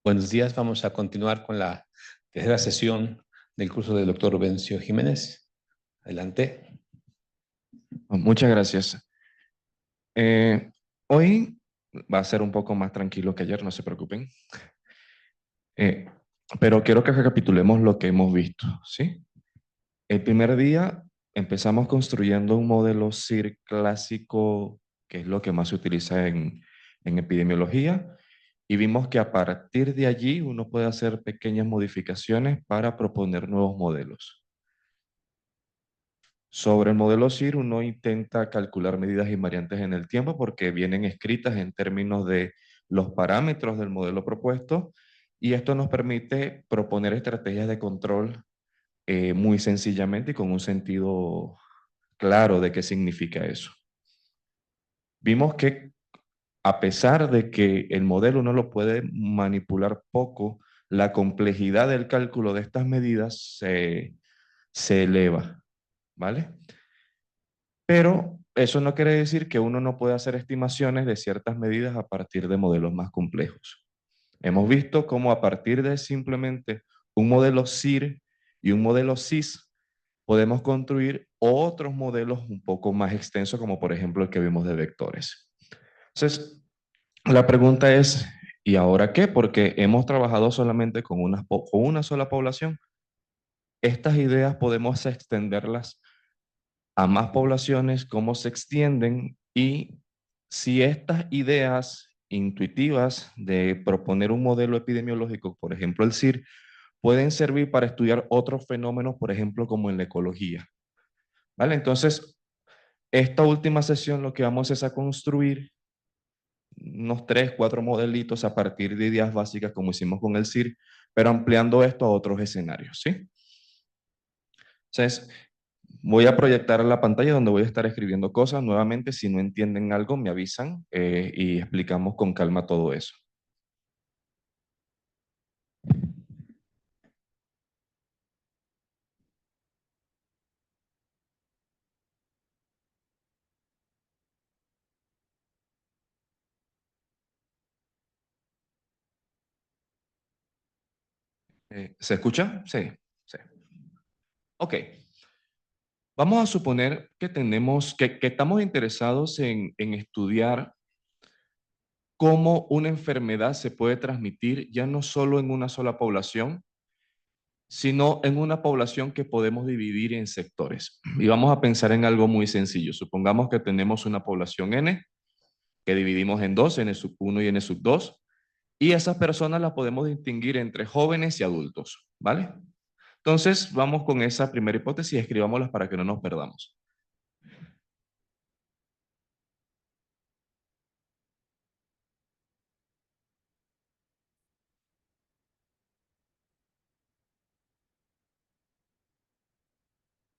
Buenos días, vamos a continuar con la tercera sesión del curso del doctor Rubencio Jiménez. Adelante. Muchas gracias. Hoy va a ser un poco más tranquilo que ayer, no se preocupen. Eh, pero quiero que recapitulemos lo que hemos visto, ¿sí? El primer día empezamos construyendo un modelo SIR clásico, que es lo que más se utiliza en epidemiología, y vimos que a partir de allí uno puede hacer pequeñas modificaciones para proponer nuevos modelos. Sobre el modelo SIR, uno intenta calcular medidas invariantes en el tiempo porque vienen escritas en términos de los parámetros del modelo propuesto y esto nos permite proponer estrategias de control muy sencillamente y con un sentido claro de qué significa eso. Vimos que a pesar de que el modelo uno lo puede manipular poco, la complejidad del cálculo de estas medidas se eleva, ¿vale? Pero eso no quiere decir que uno no pueda hacer estimaciones de ciertas medidas a partir de modelos más complejos. Hemos visto cómo a partir de simplemente un modelo SIR y un modelo SIS podemos construir otros modelos un poco más extensos, como por ejemplo el que vimos de vectores. Entonces, la pregunta es, ¿y ahora qué? Porque hemos trabajado solamente con una sola población. Estas ideas podemos extenderlas a más poblaciones, cómo se extienden y si estas ideas intuitivas de proponer un modelo epidemiológico, por ejemplo el SIR, pueden servir para estudiar otros fenómenos, por ejemplo, como en la ecología. ¿Vale? Entonces, esta última sesión lo que vamos es a construir unos 3, 4 modelitos a partir de ideas básicas como hicimos con el SIR, pero ampliando esto a otros escenarios, ¿sí? Entonces, voy a proyectar la pantalla donde voy a estar escribiendo cosas. Nuevamente, si no entienden algo, me avisan y explicamos con calma todo eso. ¿Se escucha? Sí, sí. Ok. Vamos a suponer que que estamos interesados en estudiar cómo una enfermedad se puede transmitir ya no solo en una sola población, sino en una población que podemos dividir en sectores. Y vamos a pensar en algo muy sencillo. Supongamos que tenemos una población N que dividimos en dos, N sub 1 y N sub 2, y esas personas las podemos distinguir entre jóvenes y adultos, ¿vale? Entonces, vamos con esa primera hipótesis y escribámoslas para que no nos perdamos.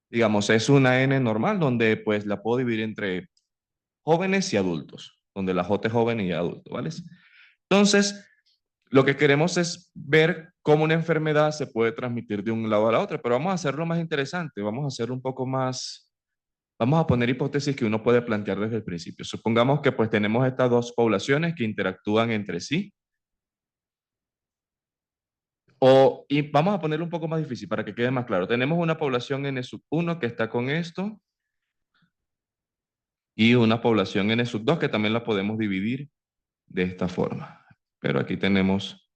Digamos, es una N normal donde pues la puedo dividir entre jóvenes y adultos, donde la J es joven y adulto, ¿vale? Entonces, lo que queremos es ver cómo una enfermedad se puede transmitir de un lado a la otra, pero vamos a hacerlo más interesante, vamos a hacerlo un poco más, vamos a poner hipótesis que uno puede plantear desde el principio. Supongamos que pues tenemos estas dos poblaciones que interactúan entre sí, y vamos a ponerlo un poco más difícil para que quede más claro. Tenemos una población N sub 1 que está con esto, y una población N sub 2 que también la podemos dividir de esta forma. Pero aquí tenemos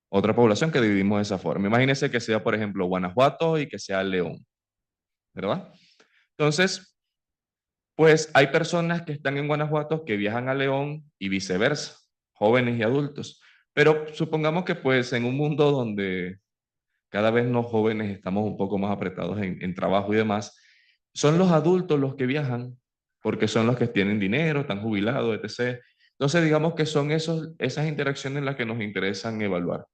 otra población que dividimos de esa forma. Imagínense que sea, por ejemplo, Guanajuato y que sea León, ¿verdad? Entonces, pues hay personas que están en Guanajuato que viajan a León y viceversa, jóvenes y adultos. Pero supongamos que pues en un mundo donde cada vez los jóvenes estamos un poco más apretados en trabajo y demás, son los adultos los que viajan porque son los que tienen dinero, están jubilados, etc. Entonces digamos que son esas interacciones las que nos interesan evaluar.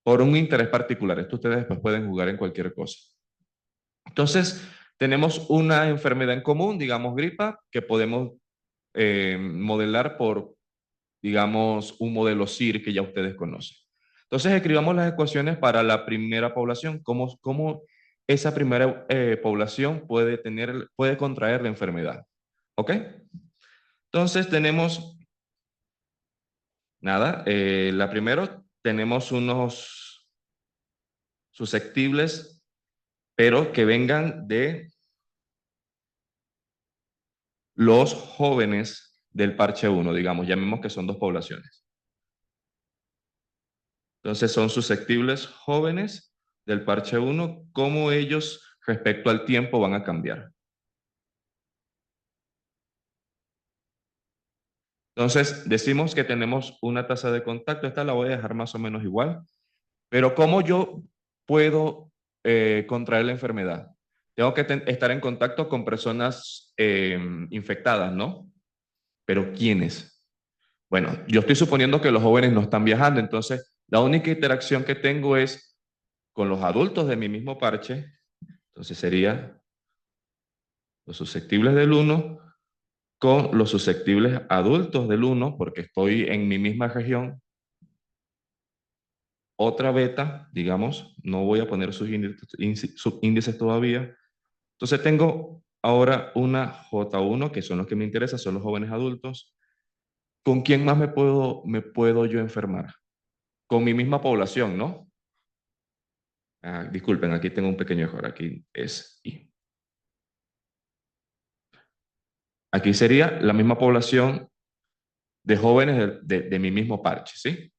Por un interés particular. Esto ustedes después pueden jugar en cualquier cosa. Entonces, tenemos una enfermedad en común, digamos gripa, que podemos modelar por, digamos, un modelo SIR que ya ustedes conocen. Entonces, escribamos las ecuaciones para la primera población, cómo esa primera población puede contraer la enfermedad. ¿Ok? Entonces, tenemos Nada, la primero tenemos unos susceptibles, pero que vengan de los jóvenes del parche 1, digamos, llamemos que son dos poblaciones. Entonces son susceptibles jóvenes del parche 1, cómo ellos respecto al tiempo van a cambiar. Entonces decimos que tenemos una tasa de contacto, esta la voy a dejar más o menos igual, pero ¿cómo yo puedo contraer la enfermedad? Tengo que estar en contacto con personas infectadas, ¿no? Pero ¿quiénes? Bueno, yo estoy suponiendo que los jóvenes no están viajando, entonces la única interacción que tengo es con los adultos de mi mismo parche, entonces sería los susceptibles del 1 con los susceptibles adultos del 1, porque estoy en mi misma región. Otra beta, digamos, no voy a poner sus subíndices todavía. Entonces tengo ahora una J1, que son los que me interesan, son los jóvenes adultos. ¿Con quién más me puedo yo enfermar? Con mi misma población, ¿no? Disculpen, aquí tengo un pequeño error, aquí es I. Aquí sería la misma población de jóvenes de mi mismo parche, ¿sí?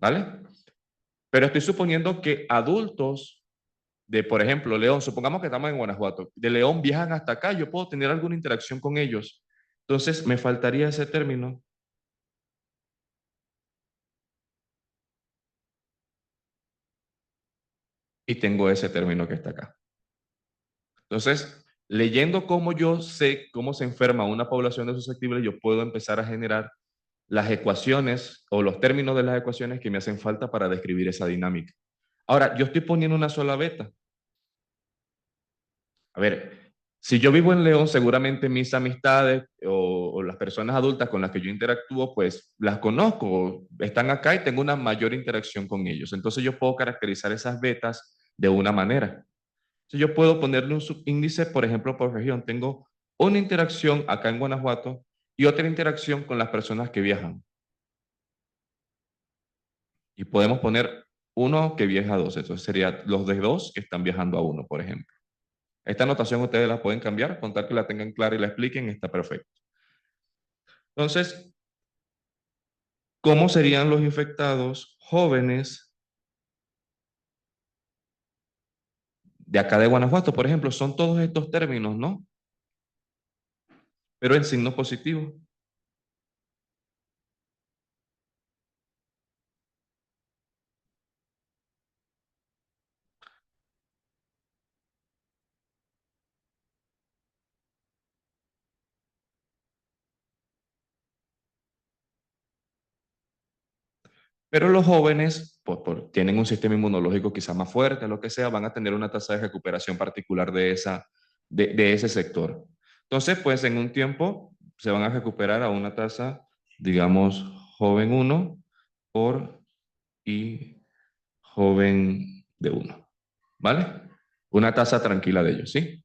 ¿Vale? Pero estoy suponiendo que adultos de, por ejemplo, León, supongamos que estamos en Guanajuato, de León viajan hasta acá, yo puedo tener alguna interacción con ellos. Entonces, me faltaría ese término. Y tengo ese término que está acá. Entonces, leyendo cómo yo sé cómo se enferma una población de susceptibles, yo puedo empezar a generar las ecuaciones o los términos de las ecuaciones que me hacen falta para describir esa dinámica. Ahora, yo estoy poniendo una sola beta. A ver, si yo vivo en León, seguramente mis amistades o las personas adultas con las que yo interactúo, pues las conozco, están acá y tengo una mayor interacción con ellos. Entonces yo puedo caracterizar esas betas de una manera. Entonces yo puedo ponerle un subíndice, por ejemplo, por región. Tengo una interacción acá en Guanajuato y otra interacción con las personas que viajan. Y podemos poner uno que viaja a dos. Entonces sería los de dos que están viajando a uno, por ejemplo. Esta anotación ustedes la pueden cambiar, contar que la tengan clara y la expliquen, está perfecto. Entonces, ¿cómo serían los infectados jóvenes de acá de Guanajuato? Por ejemplo, son todos estos términos, ¿no? Pero en signo positivo. Pero los jóvenes, tienen un sistema inmunológico quizá más fuerte, lo que sea, van a tener una tasa de recuperación particular de ese sector. Entonces, pues en un tiempo se van a recuperar a una tasa, digamos, joven 1 por y joven de 1. ¿Vale? Una tasa tranquila de ellos, ¿sí?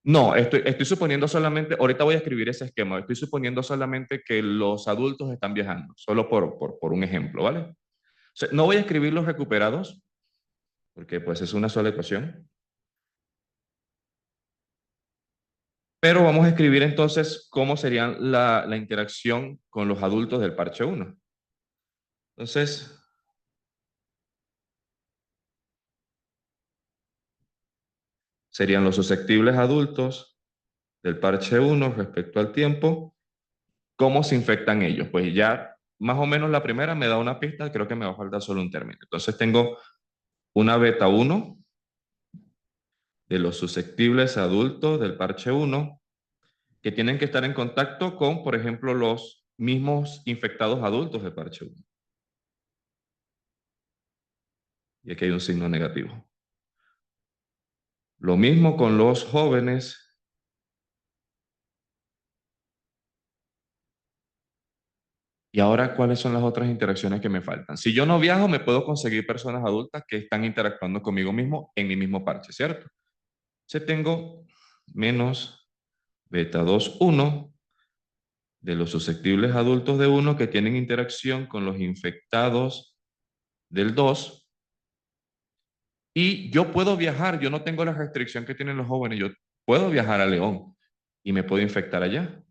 No, estoy suponiendo solamente, ahorita voy a escribir ese esquema, estoy suponiendo solamente que los adultos están viajando, solo por un ejemplo, ¿vale? O sea, no voy a escribir los recuperados, porque pues es una sola ecuación, pero vamos a escribir entonces cómo sería la interacción con los adultos del parche 1. Entonces, serían los susceptibles adultos del parche 1 respecto al tiempo. ¿Cómo se infectan ellos? Pues ya más o menos la primera me da una pista, creo que me va a faltar solo un término. Entonces tengo una beta 1 de los susceptibles adultos del parche 1 que tienen que estar en contacto con, por ejemplo, los mismos infectados adultos del parche 1. Y aquí hay un signo negativo. Lo mismo con los jóvenes. Y ahora, ¿cuáles son las otras interacciones que me faltan? Si yo no viajo, me puedo conseguir personas adultas que están interactuando conmigo mismo en mi mismo parche, ¿cierto? Entonces tengo menos beta 2, 1, de los susceptibles adultos de 1 que tienen interacción con los infectados del 2. Y yo puedo viajar, yo no tengo la restricción que tienen los jóvenes, yo puedo viajar a León y me puedo infectar allá.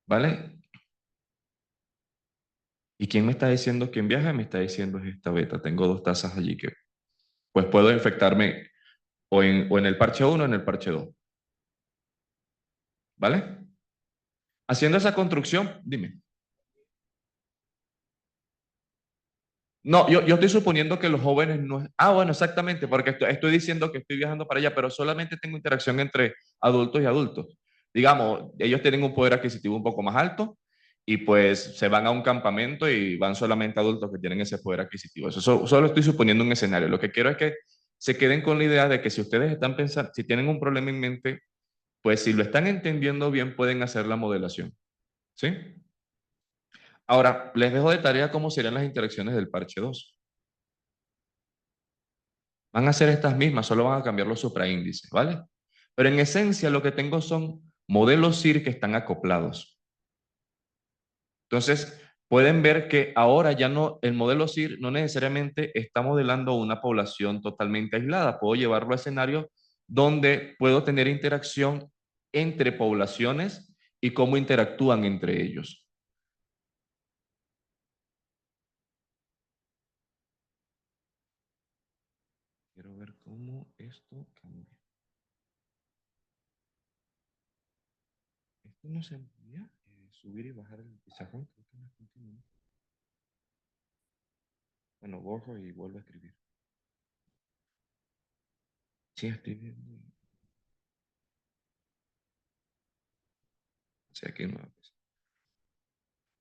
¿Vale? ¿Y quién me está diciendo quién viaja? Me está diciendo es esta beta. Tengo dos tazas allí que pues puedo infectarme o en el parche 1 o en el parche 2. ¿Vale? Haciendo esa construcción, dime. No, yo estoy suponiendo que los jóvenes no... Ah, bueno, exactamente, porque estoy diciendo que estoy viajando para allá, pero solamente tengo interacción entre adultos y adultos. Digamos, ellos tienen un poder adquisitivo un poco más alto y pues se van a un campamento y van solamente adultos que tienen ese poder adquisitivo. Eso solo estoy suponiendo un escenario. Lo que quiero es que se queden con la idea de que si ustedes están pensando, si tienen un problema en mente, pues si lo están entendiendo bien, pueden hacer la modelación. ¿Sí? Ahora, les dejo de tarea cómo serían las interacciones del parche 2. Van a ser estas mismas, solo van a cambiar los supraíndices, ¿vale? Pero en esencia lo que tengo son modelos SIR que están acoplados. Entonces, pueden ver que ahora ya no, el modelo SIR no necesariamente está modelando una población totalmente aislada. Puedo llevarlo a escenarios donde puedo tener interacción entre poblaciones y cómo interactúan entre ellos. Quiero ver cómo esto cambia. Esto no se envía, subir y bajar el pizarrón, creo que no es continuo. Bueno, borro y vuelvo a escribir. Sí, estoy viendo. Sí, aquí no.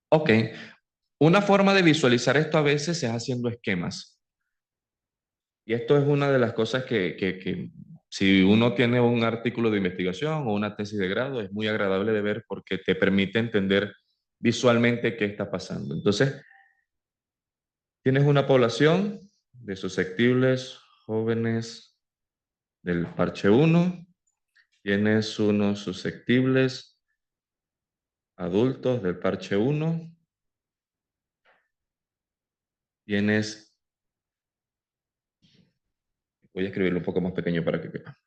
Ok, una forma de visualizar esto a veces es haciendo esquemas. Y esto es una de las cosas que si uno tiene un artículo de investigación o una tesis de grado, es muy agradable de ver porque te permite entender visualmente qué está pasando. Entonces, tienes una población de susceptibles jóvenes del parche 1, tienes unos susceptibles adultos del parche 1, tienes, voy a escribirlo un poco más pequeño para que quepa.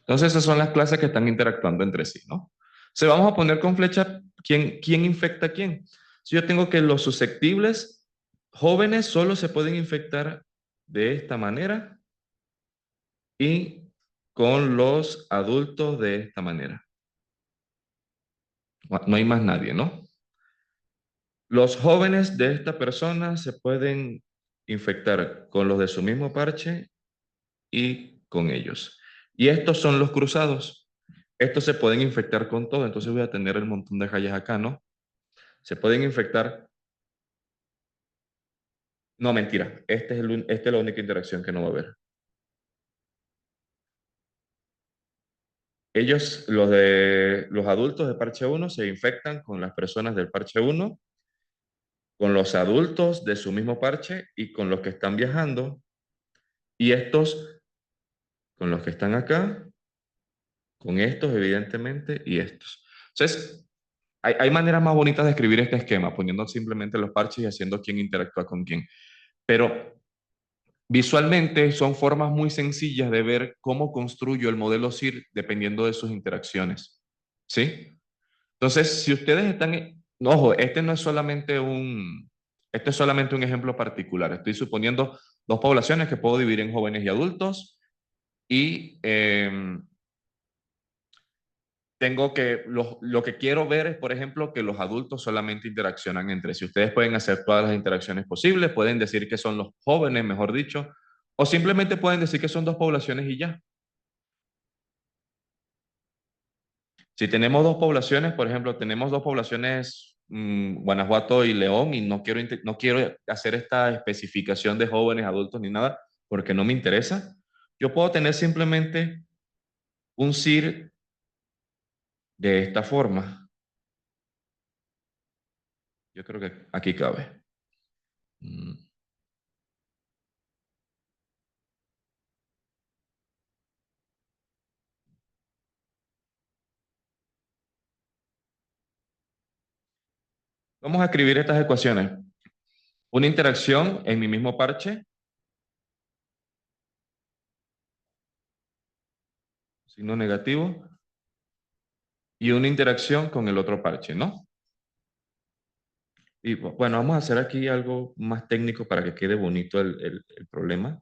Entonces, esas son las clases que están interactuando entre sí, ¿no? Se vamos a poner con flecha quién infecta a quién. Si yo tengo que los susceptibles jóvenes solo se pueden infectar de esta manera y con los adultos de esta manera. No hay más nadie, ¿no? Los jóvenes de esta persona se pueden infectar con los de su mismo parche y con ellos. Y estos son los cruzados. Estos se pueden infectar con todo, entonces voy a tener el montón de rayas acá, ¿no? Se pueden infectar. No, mentira. Esta es la única interacción que no va a haber. Ellos, los adultos de parche 1, se infectan con las personas del parche 1, con los adultos de su mismo parche y con los que están viajando. Y estos con los que están acá, con estos, evidentemente, y estos. Entonces, hay maneras más bonitas de escribir este esquema, poniendo simplemente los parches y haciendo quién interactúa con quién. Pero visualmente son formas muy sencillas de ver cómo construyo el modelo SIR dependiendo de sus interacciones. ¿Sí? Entonces, si ustedes están... Ojo, este es solamente un ejemplo particular. Estoy suponiendo dos poblaciones que puedo dividir en jóvenes y adultos. y lo que quiero ver es, por ejemplo, que los adultos solamente interaccionan entre sí. Ustedes pueden hacer todas las interacciones posibles, pueden decir que son los jóvenes, mejor dicho, o simplemente pueden decir que son dos poblaciones y ya. Si tenemos dos poblaciones, por ejemplo, tenemos dos poblaciones, Guanajuato y León, y no quiero hacer esta especificación de jóvenes, adultos ni nada, porque no me interesa. Yo puedo tener simplemente un CIR de esta forma. Yo creo que aquí cabe. Mm. Vamos a escribir estas ecuaciones. Una interacción en mi mismo parche, signo negativo, y una interacción con el otro parche, ¿no? Y bueno, vamos a hacer aquí algo más técnico para que quede bonito el problema.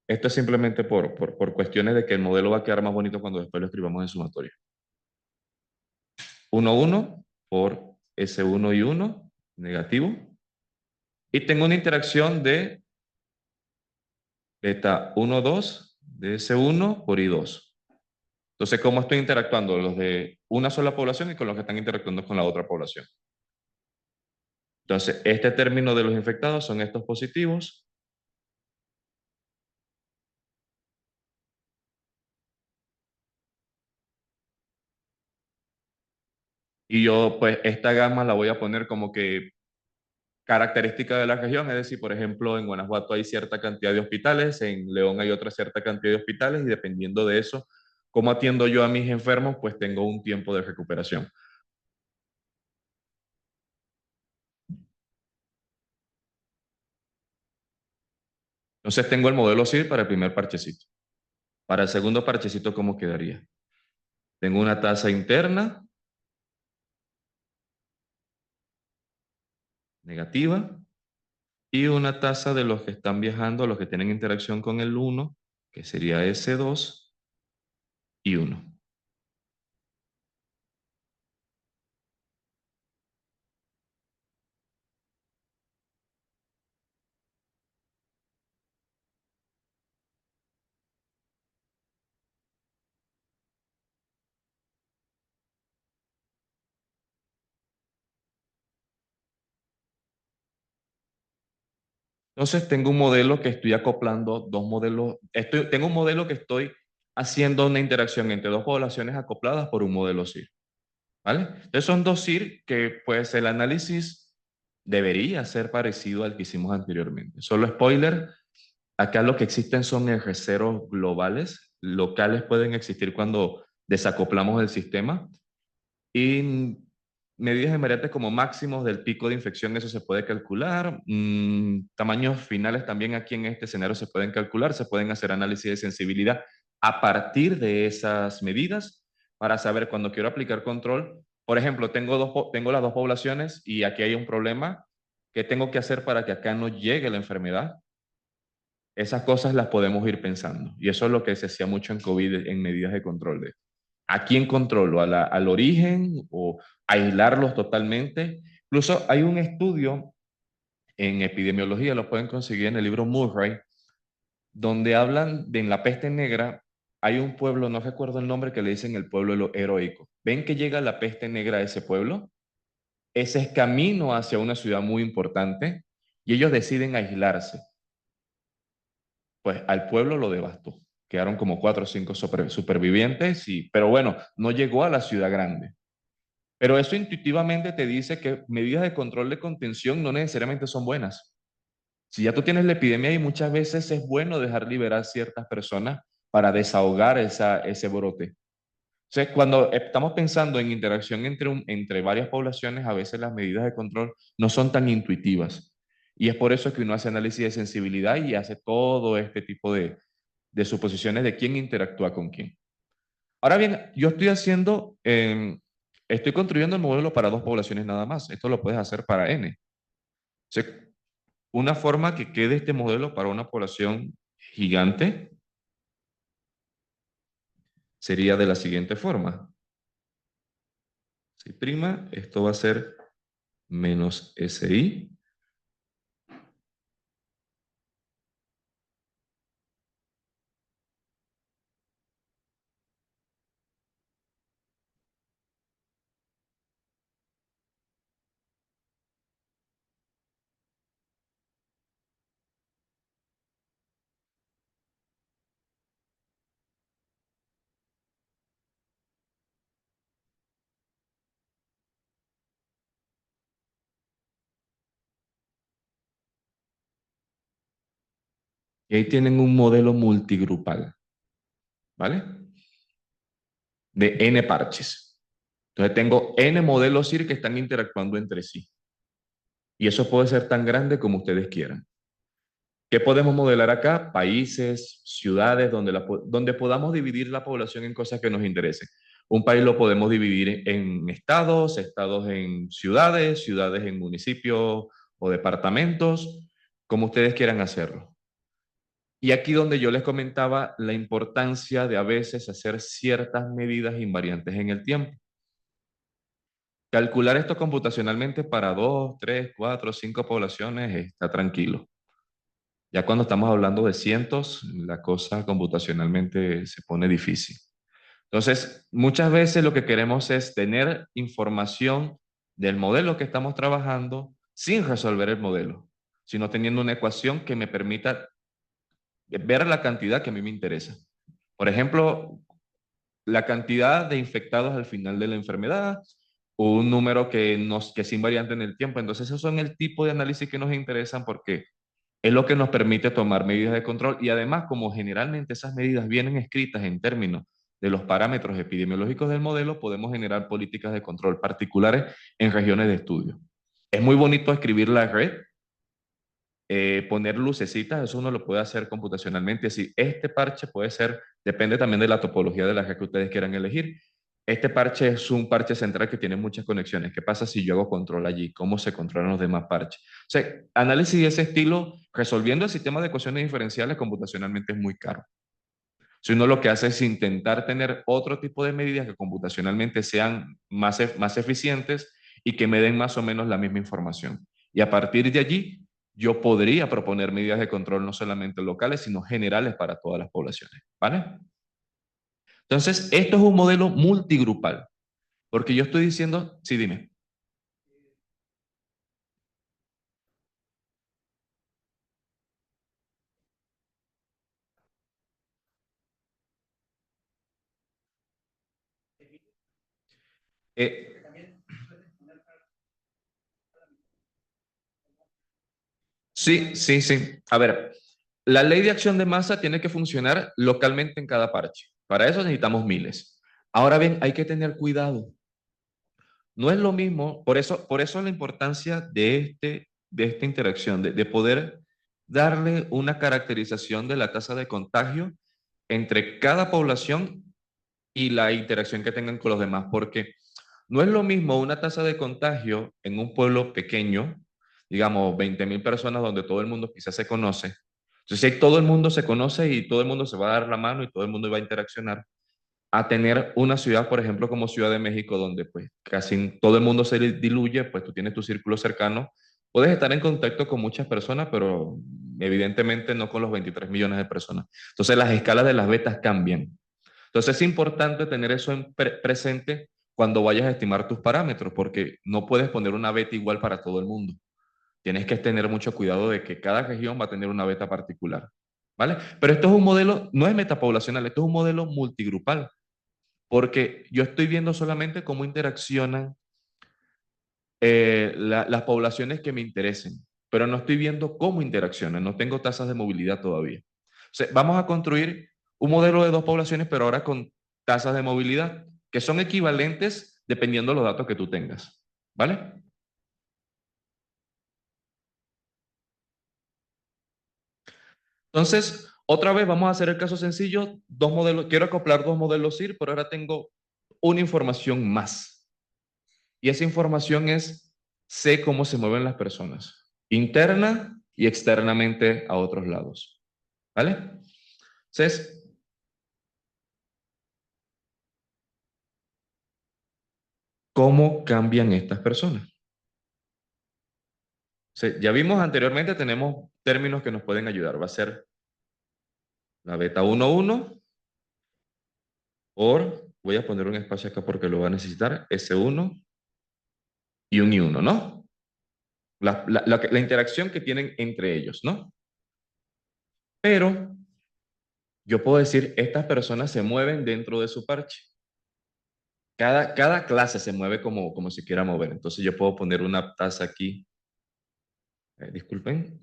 Esto es simplemente por cuestiones de que el modelo va a quedar más bonito cuando después lo escribamos en sumatorio. 1, 1 por S1 y 1, negativo. Y tengo una interacción de beta 1, 2 de S1 por I2. Entonces, ¿cómo estoy interactuando? Los de una sola población y con los que están interactuando con la otra población. Entonces, este término de los infectados son estos positivos. Y yo, pues, esta gama la voy a poner como que característica de la región, es decir, por ejemplo, en Guanajuato hay cierta cantidad de hospitales, en León hay otra cierta cantidad de hospitales, y dependiendo de eso, cómo atiendo yo a mis enfermos, pues tengo un tiempo de recuperación. Entonces tengo el modelo CIR para el primer parchecito. Para el segundo parchecito, ¿cómo quedaría? Tengo una tasa interna negativa y una tasa de los que están viajando, los que tienen interacción con el 1, que sería S2 y 1. Entonces tengo un modelo que estoy acoplando dos modelos. Tengo un modelo que estoy haciendo una interacción entre dos poblaciones acopladas por un modelo CIR. ¿Vale? Entonces son dos CIR que pues el análisis debería ser parecido al que hicimos anteriormente. Solo spoiler, acá lo que existen son R0 globales. Locales pueden existir cuando desacoplamos el sistema. Y medidas invariantes como máximos del pico de infección, eso se puede calcular. Tamaños finales también aquí en este escenario se pueden calcular. Se pueden hacer análisis de sensibilidad a partir de esas medidas para saber cuando quiero aplicar control. Por ejemplo, tengo las dos poblaciones y aquí hay un problema. ¿Qué tengo que hacer para que acá no llegue la enfermedad? Esas cosas las podemos ir pensando. Y eso es lo que se hacía mucho en COVID en medidas de control. ¿A quién controlo? ¿Al origen o aislarlos totalmente? Incluso hay un estudio en epidemiología, lo pueden conseguir en el libro Murray, donde hablan de en la peste negra, hay un pueblo, no recuerdo el nombre, que le dicen el pueblo heroico. ¿Ven que llega la peste negra a ese pueblo? Ese es camino hacia una ciudad muy importante y ellos deciden aislarse. Pues al pueblo lo devastó. Quedaron como 4 o 5 supervivientes, pero bueno, no llegó a la ciudad grande. Pero eso intuitivamente te dice que medidas de control de contención no necesariamente son buenas. Si ya tú tienes la epidemia y muchas veces es bueno dejar liberar ciertas personas para desahogar ese brote. Entonces, cuando estamos pensando en interacción entre varias poblaciones, a veces las medidas de control no son tan intuitivas. Y es por eso que uno hace análisis de sensibilidad y hace todo este tipo de suposiciones de quién interactúa con quién. Ahora bien, yo estoy construyendo el modelo para dos poblaciones nada más. Esto lo puedes hacer para N. sea, una forma que quede este modelo para una población gigante sería de la siguiente forma. Si prima, esto va a ser menos SI. Y ahí tienen un modelo multigrupal, ¿vale? De N parches. Entonces tengo N modelos CIR que están interactuando entre sí. Y eso puede ser tan grande como ustedes quieran. ¿Qué podemos modelar acá? Países, ciudades, donde podamos dividir la población en cosas que nos interesen. Un país lo podemos dividir en estados, estados en ciudades, ciudades en municipios o departamentos, como ustedes quieran hacerlo. Y aquí donde yo les comentaba la importancia de a veces hacer ciertas medidas invariantes en el tiempo. Calcular esto computacionalmente para 2, 3, 4, 5 poblaciones está tranquilo. Ya cuando estamos hablando de cientos, la cosa computacionalmente se pone difícil. Entonces, muchas veces lo que queremos es tener información del modelo que estamos trabajando sin resolver el modelo, sino teniendo una ecuación que me permita ver la cantidad que a mí me interesa. Por ejemplo, la cantidad de infectados al final de la enfermedad, o un número que es invariante en el tiempo. Entonces, esos son el tipo de análisis que nos interesan porque es lo que nos permite tomar medidas de control y además, como generalmente esas medidas vienen escritas en términos de los parámetros epidemiológicos del modelo, podemos generar políticas de control particulares en regiones de estudio. Es muy bonito escribir la red, poner lucecitas, eso uno lo puede hacer computacionalmente. Así, este parche puede ser, depende también de la topología de la red que ustedes quieran elegir. Este parche es un parche central que tiene muchas conexiones. ¿Qué pasa si yo hago control allí? ¿Cómo se controlan los demás parches? O sea, análisis de ese estilo, resolviendo el sistema de ecuaciones diferenciales computacionalmente es muy caro. Si uno lo que hace es intentar tener otro tipo de medidas que computacionalmente sean más eficientes y que me den más o menos la misma información. Y a partir de allí, yo podría proponer medidas de control no solamente locales, sino generales para todas las poblaciones. ¿Vale? Entonces, esto es un modelo multigrupal, porque yo estoy diciendo, sí, dime. Eh, sí, sí, sí. A ver, la ley de acción de masa tiene que funcionar localmente en cada parche. Para eso necesitamos miles. Ahora bien, hay que tener cuidado. No es lo mismo, por eso la importancia de esta interacción, de poder darle una caracterización de la tasa de contagio entre cada población y la interacción que tengan con los demás, porque no es lo mismo una tasa de contagio en un pueblo pequeño, digamos 20.000 personas donde todo el mundo quizás se conoce. Entonces, si todo el mundo se conoce y todo el mundo se va a dar la mano y todo el mundo va a interaccionar, a tener una ciudad, por ejemplo, como Ciudad de México, donde pues casi todo el mundo se diluye, pues tú tienes tu círculo cercano, puedes estar en contacto con muchas personas, pero evidentemente no con los 23 millones de personas. Entonces las escalas de las betas cambian. Entonces es importante tener eso presente cuando vayas a estimar tus parámetros, porque no puedes poner una beta igual para todo el mundo. Tienes que tener mucho cuidado de que cada región va a tener una beta particular, ¿vale? Pero esto es un modelo, no es metapoblacional, esto es un modelo multigrupal porque yo estoy viendo solamente cómo interaccionan las poblaciones que me interesen, pero no estoy viendo cómo interaccionan, no tengo tasas de movilidad todavía. O sea, vamos a construir un modelo de dos poblaciones, pero ahora con tasas de movilidad que son equivalentes dependiendo de los datos que tú tengas, ¿vale? Entonces, otra vez vamos a hacer el caso sencillo, dos modelos, quiero acoplar dos modelos CIR, pero ahora tengo una información más. Y esa información es, sé cómo se mueven las personas. interna y externamente a otros lados. ¿Vale? Entonces, ¿cómo cambian estas personas? Ya vimos anteriormente, tenemos términos que nos pueden ayudar. Va a ser la beta 1,1 por, voy a poner un espacio acá porque lo va a necesitar, S1 y un I1, ¿no? La interacción que tienen entre ellos, ¿no? Pero yo puedo decir, estas personas se mueven dentro de su parche. Cada clase se mueve como se quiera mover. Entonces yo puedo poner una tasa aquí. Disculpen.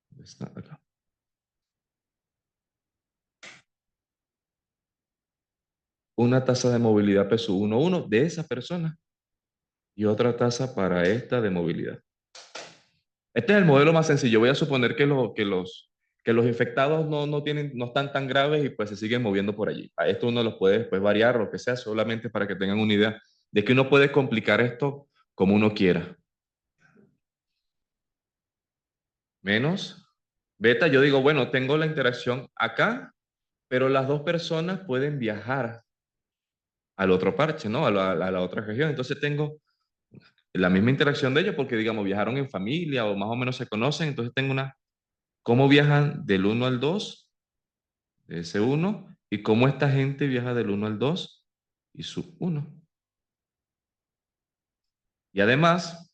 ¿Dónde está? Acá. Una tasa de movilidad peso 1,1 de esa persona y otra tasa para esta de movilidad. Este es el modelo más sencillo. Voy a suponer que los infectados no están tan graves y pues se siguen moviendo por allí. A esto uno los puede después variar, lo que sea, solamente para que tengan una idea de que uno puede complicar esto como uno quiera. Menos beta, yo digo, bueno, tengo la interacción acá, pero las dos personas pueden viajar al otro parche, ¿no? A la otra región. Entonces tengo la misma interacción de ellos porque, digamos, viajaron en familia o más o menos se conocen. Entonces tengo cómo viajan del 1 al 2 de ese 1 y cómo esta gente viaja del 1 al 2 y sub 1. Y además,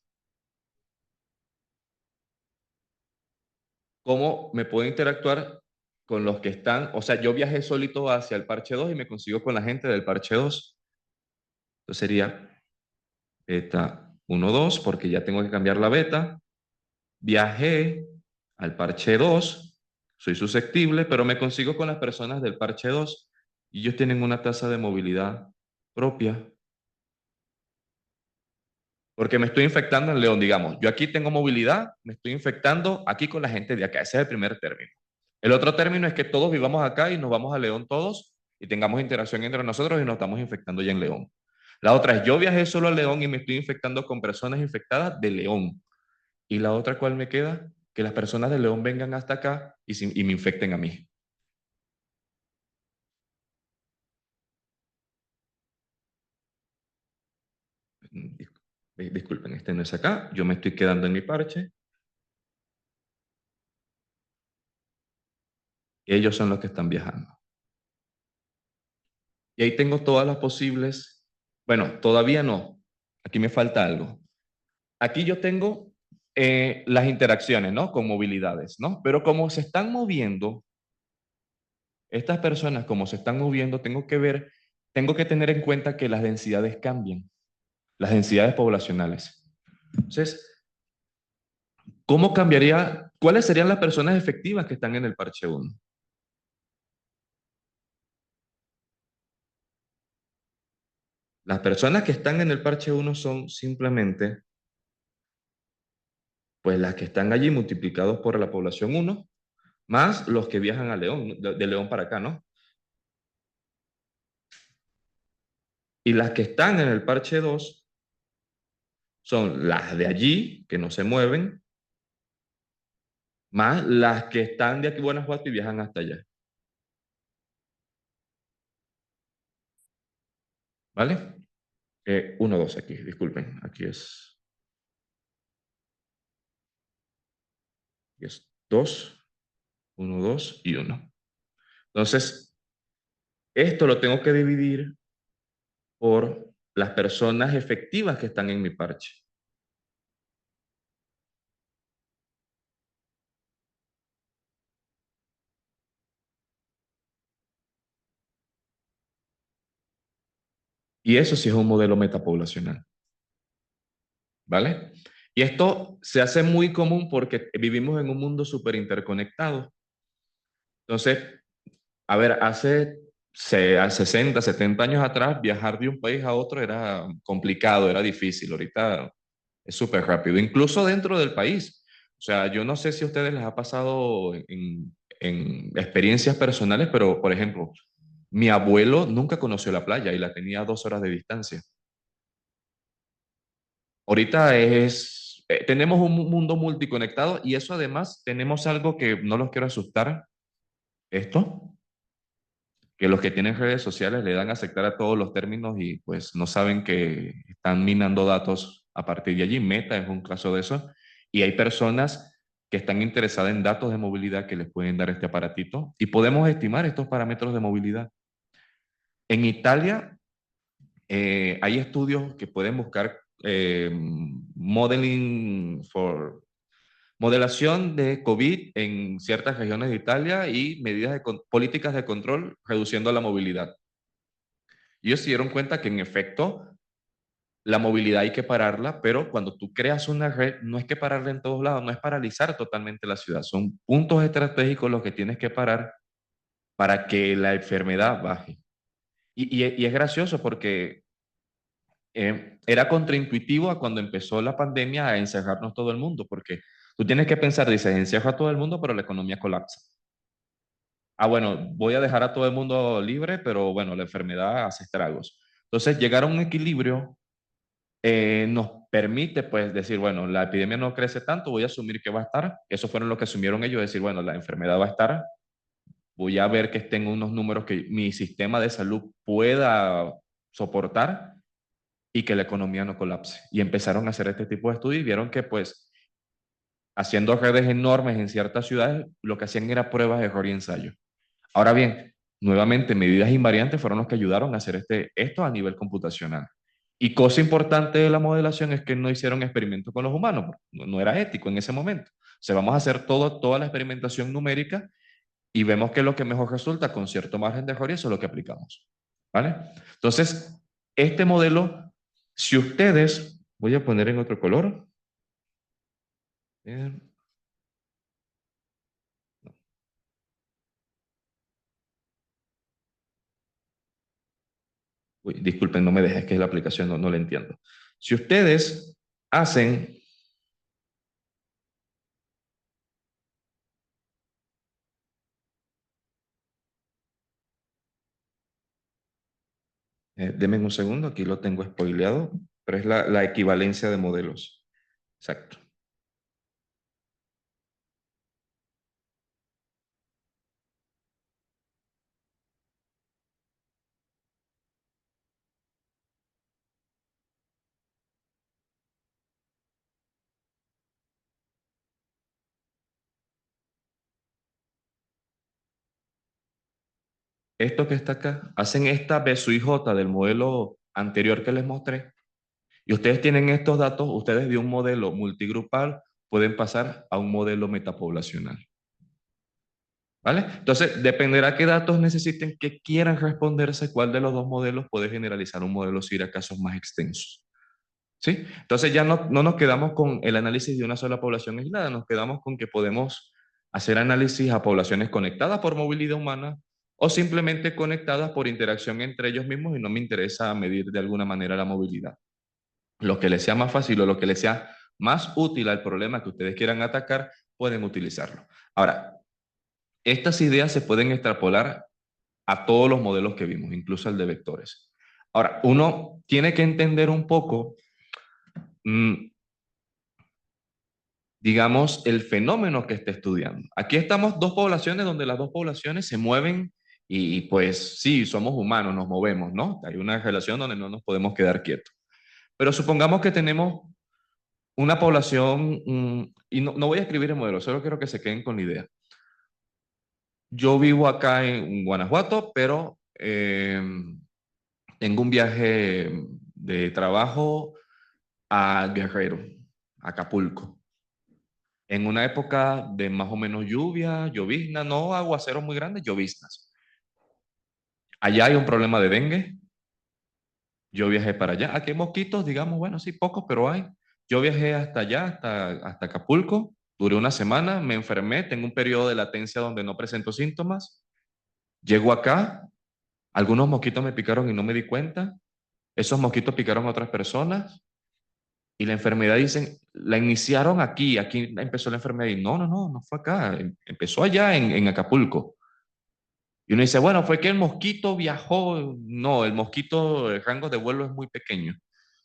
cómo me puedo interactuar con los que están, o sea, yo viajé solito hacia el parche 2 y me consigo con la gente del parche 2. Entonces sería beta 1, 2, porque ya tengo que cambiar la beta. Viajé al parche 2, soy susceptible, pero me consigo con las personas del parche 2 y ellos tienen una tasa de movilidad propia. Porque me estoy infectando en León, digamos. Yo aquí tengo movilidad, me estoy infectando aquí con la gente de acá. Ese es el primer término. El otro término es que todos vivamos acá y nos vamos a León todos y tengamos interacción entre nosotros y nos estamos infectando ya en León. La otra es, yo viajé solo a León y me estoy infectando con personas infectadas de León. Y la otra, ¿cuál me queda? Que las personas de León vengan hasta acá y me infecten a mí. Disculpen, este no es acá. Yo me estoy quedando en mi parche. Y ellos son los que están viajando. Y ahí tengo todas las posibles. Bueno, todavía no. Aquí me falta algo. Aquí yo tengo las interacciones, ¿no? Con movilidades, ¿no? Pero como se están moviendo, estas personas, como se están moviendo, tengo que tener en cuenta que las densidades cambian, las densidades poblacionales. Entonces, ¿cómo cambiaría? ¿Cuáles serían las personas efectivas que están en el parche 1? Las personas que están en el parche 1 son simplemente, pues las que están allí multiplicados por la población 1, más los que viajan a León, de León para acá, ¿no? Y las que están en el parche 2 son las de allí, que no se mueven, más las que están de aquí, Guanajuato, y viajan hasta allá. ¿Vale? 1, 2 aquí, disculpen. Aquí es 2, 1, 2 y 1. Entonces, esto lo tengo que dividir por las personas efectivas que están en mi parche. Y eso sí es un modelo metapoblacional. ¿Vale? Y esto se hace muy común porque vivimos en un mundo súper interconectado. Entonces, a ver, a 60, 70 años atrás, viajar de un país a otro era complicado, era difícil. Ahorita es súper rápido, incluso dentro del país. O sea, yo no sé si a ustedes les ha pasado en experiencias personales, pero, por ejemplo, mi abuelo nunca conoció la playa y la tenía a 2 horas de distancia. Ahorita tenemos un mundo multiconectado y eso además tenemos algo que no los quiero asustar, esto, que los que tienen redes sociales le dan a aceptar a todos los términos y pues no saben que están minando datos a partir de allí. Meta es un caso de eso. Y hay personas que están interesadas en datos de movilidad que les pueden dar este aparatito y podemos estimar estos parámetros de movilidad. En Italia hay estudios que pueden buscar modeling for modelación de COVID en ciertas regiones de Italia y medidas políticas de control reduciendo la movilidad. Ellos se dieron cuenta que en efecto la movilidad hay que pararla, pero cuando tú creas una red no es que pararla en todos lados, no es paralizar totalmente la ciudad, son puntos estratégicos los que tienes que parar para que la enfermedad baje. Y es gracioso porque era contraintuitivo a cuando empezó la pandemia a encerrarnos todo el mundo, porque tú tienes que pensar, dices, encierra a todo el mundo, pero la economía colapsa. Ah, bueno, voy a dejar a todo el mundo libre, pero bueno, la enfermedad hace estragos. Entonces, llegar a un equilibrio nos permite pues decir, bueno, la epidemia no crece tanto, voy a asumir que va a estar. Eso fueron lo que asumieron ellos, decir, bueno, la enfermedad va a estar, voy a ver que estén unos números que mi sistema de salud pueda soportar y que la economía no colapse. Y empezaron a hacer este tipo de estudios y vieron que pues haciendo redes enormes en ciertas ciudades, lo que hacían era pruebas, error y ensayo. Ahora bien, nuevamente, medidas invariantes fueron los que ayudaron a hacer esto a nivel computacional. Y cosa importante de la modelación es que no hicieron experimentos con los humanos, no era ético en ese momento. O sea, vamos a hacer toda la experimentación numérica y vemos que lo que mejor resulta con cierto margen de error y eso es lo que aplicamos. ¿Vale? Entonces, este modelo, si ustedes, voy a poner en otro color. Eh, disculpen, no me dejes, que es la aplicación, no la entiendo. Si ustedes hacen, denme un segundo, aquí lo tengo spoileado, pero es la equivalencia de modelos. Exacto. Esto que está acá, hacen esta B sub J del modelo anterior que les mostré, y ustedes tienen estos datos, ustedes de un modelo multigrupal pueden pasar a un modelo metapoblacional. ¿Vale? Entonces, dependerá qué datos necesiten, que quieran responderse, cuál de los dos modelos puede generalizar un modelo si a casos más extensos. ¿Sí? Entonces ya no nos quedamos con el análisis de una sola población aislada, nos quedamos con que podemos hacer análisis a poblaciones conectadas por movilidad humana o simplemente conectadas por interacción entre ellos mismos y no me interesa medir de alguna manera la movilidad. Lo que les sea más fácil o lo que les sea más útil al problema que ustedes quieran atacar, pueden utilizarlo. Ahora, estas ideas se pueden extrapolar a todos los modelos que vimos, incluso al de vectores. Ahora, uno tiene que entender un poco mmm, digamos, el fenómeno que está estudiando. Aquí estamos dos poblaciones donde las dos poblaciones se mueven y pues sí, somos humanos, nos movemos, ¿no? Hay una relación donde no nos podemos quedar quietos. Pero supongamos que tenemos una población, y no voy a escribir el modelo, solo quiero que se queden con la idea. Yo vivo acá en Guanajuato, pero tengo un viaje de trabajo a Guerrero, a Acapulco, en una época de más o menos lluvia, llovizna, no aguaceros muy grandes, lloviznas. Allá hay un problema de dengue, yo viajé para allá. Aquí hay mosquitos, digamos, bueno, sí, pocos, pero hay. Yo viajé hasta allá, hasta Acapulco, duré una semana, me enfermé, tengo un periodo de latencia donde no presento síntomas. Llego acá, algunos mosquitos me picaron y no me di cuenta. Esos mosquitos picaron a otras personas y la enfermedad, dicen, la iniciaron aquí empezó la enfermedad y no fue acá, empezó allá en Acapulco. Y uno dice, bueno, fue que el mosquito viajó. No, el mosquito, el rango de vuelo es muy pequeño.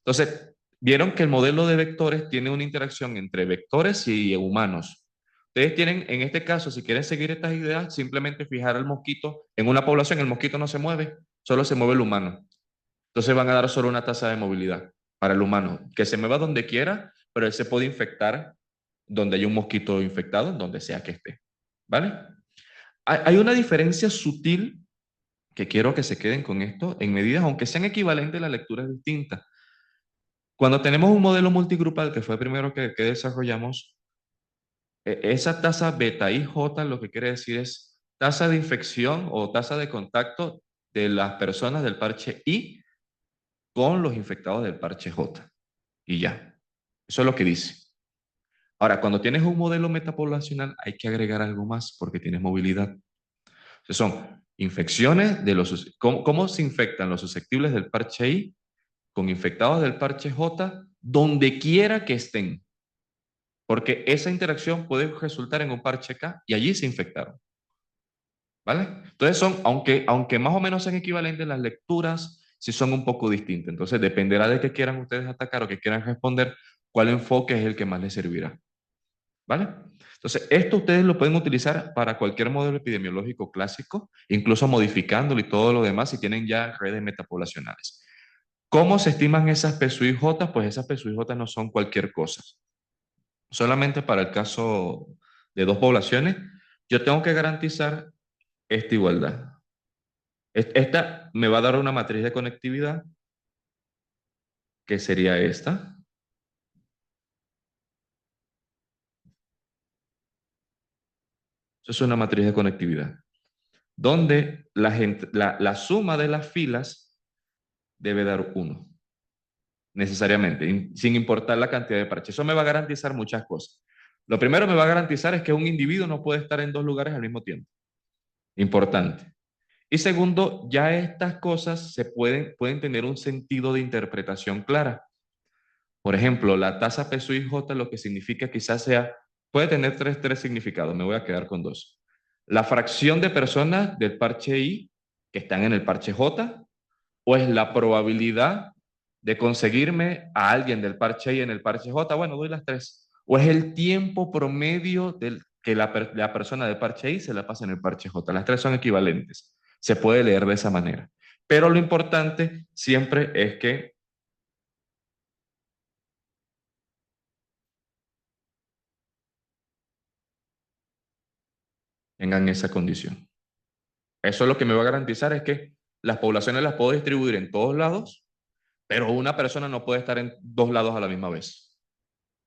Entonces, vieron que el modelo de vectores tiene una interacción entre vectores y humanos. Ustedes tienen, en este caso, si quieren seguir estas ideas, simplemente fijar al mosquito en una población, el mosquito no se mueve, solo se mueve el humano. Entonces van a dar solo una tasa de movilidad para el humano, que se mueva donde quiera, pero él se puede infectar donde hay un mosquito infectado, donde sea que esté. ¿Vale? Hay una diferencia sutil que quiero que se queden con esto en medidas, aunque sean equivalentes, la lectura es distinta. Cuando tenemos un modelo multigrupal, que fue el primero que desarrollamos, esa tasa beta IJ lo que quiere decir es tasa de infección o tasa de contacto de las personas del parche I con los infectados del parche J. Y ya. Eso es lo que dice. Ahora, cuando tienes un modelo metapoblacional, hay que agregar algo más porque tienes movilidad. Entonces son infecciones de los... ¿Cómo se infectan los susceptibles del parche I con infectados del parche J donde quiera que estén? Porque esa interacción puede resultar en un parche K y allí se infectaron. ¿Vale? Entonces son, aunque más o menos sean equivalentes, las lecturas sí son un poco distintas. Entonces dependerá de qué quieran ustedes atacar o qué quieran responder, cuál enfoque es el que más les servirá. ¿Vale? Entonces, esto ustedes lo pueden utilizar para cualquier modelo epidemiológico clásico, incluso modificándolo y todo lo demás si tienen ya redes metapoblacionales. ¿Cómo se estiman esas PSUIJ? Pues esas PSUIJ no son cualquier cosa. Solamente para el caso de dos poblaciones, yo tengo que garantizar esta igualdad. Esta me va a dar una matriz de conectividad, que sería esta. Eso es una matriz de conectividad, donde la suma de las filas debe dar 1, necesariamente, sin importar la cantidad de parches. Eso me va a garantizar muchas cosas. Lo primero me va a garantizar es que un individuo no puede estar en dos lugares al mismo tiempo. Importante. Y segundo, ya estas cosas pueden tener un sentido de interpretación clara. Por ejemplo, la tasa PSUIJ lo que significa quizás sea, puede tener tres significados, me voy a quedar con dos. La fracción de personas del parche I que están en el parche J, o es la probabilidad de conseguirme a alguien del parche I en el parche J, bueno, doy las tres. O es el tiempo promedio del que la persona del parche I se la pasa en el parche J. Las tres son equivalentes. Se puede leer de esa manera. Pero lo importante siempre es que tengan esa condición. Eso lo que me va a garantizar es que las poblaciones las puedo distribuir en todos lados, pero una persona no puede estar en dos lados a la misma vez.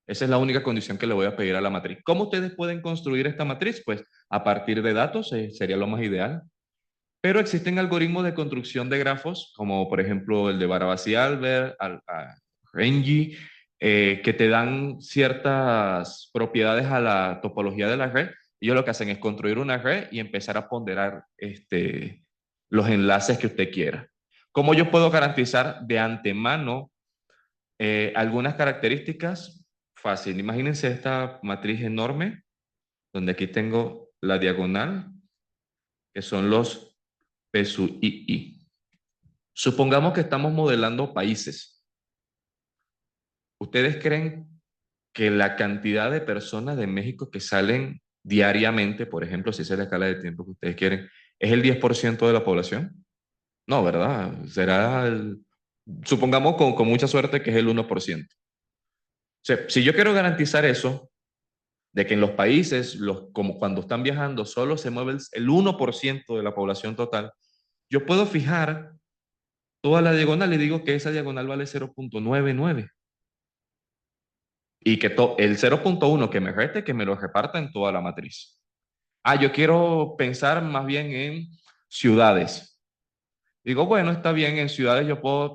Esa es la única condición que le voy a pedir a la matriz. ¿Cómo ustedes pueden construir esta matriz? Pues a partir de datos sería lo más ideal. Pero existen algoritmos de construcción de grafos, como por ejemplo el de Barabás y Albert, Renji, que te dan ciertas propiedades a la topología de la red. Ellos lo que hacen es construir una red y empezar a ponderar los enlaces que usted quiera. ¿Cómo yo puedo garantizar de antemano algunas características? Fácil. Imagínense esta matriz enorme, donde aquí tengo la diagonal, que son los PSUII. Supongamos que estamos modelando países. ¿Ustedes creen que la cantidad de personas de México que salen diariamente, por ejemplo, si esa es la escala de tiempo que ustedes quieren, es el 10% de la población? No, ¿verdad? Supongamos con mucha suerte que es el 1%. O sea, si yo quiero garantizar eso, de que en los países, como cuando están viajando, solo se mueve el 1% de la población total, yo puedo fijar toda la diagonal y digo que esa diagonal vale 0.99. Y que el 0.1 que me reste, que me lo reparta en toda la matriz. Yo quiero pensar más bien en ciudades. Digo, bueno, está bien, en ciudades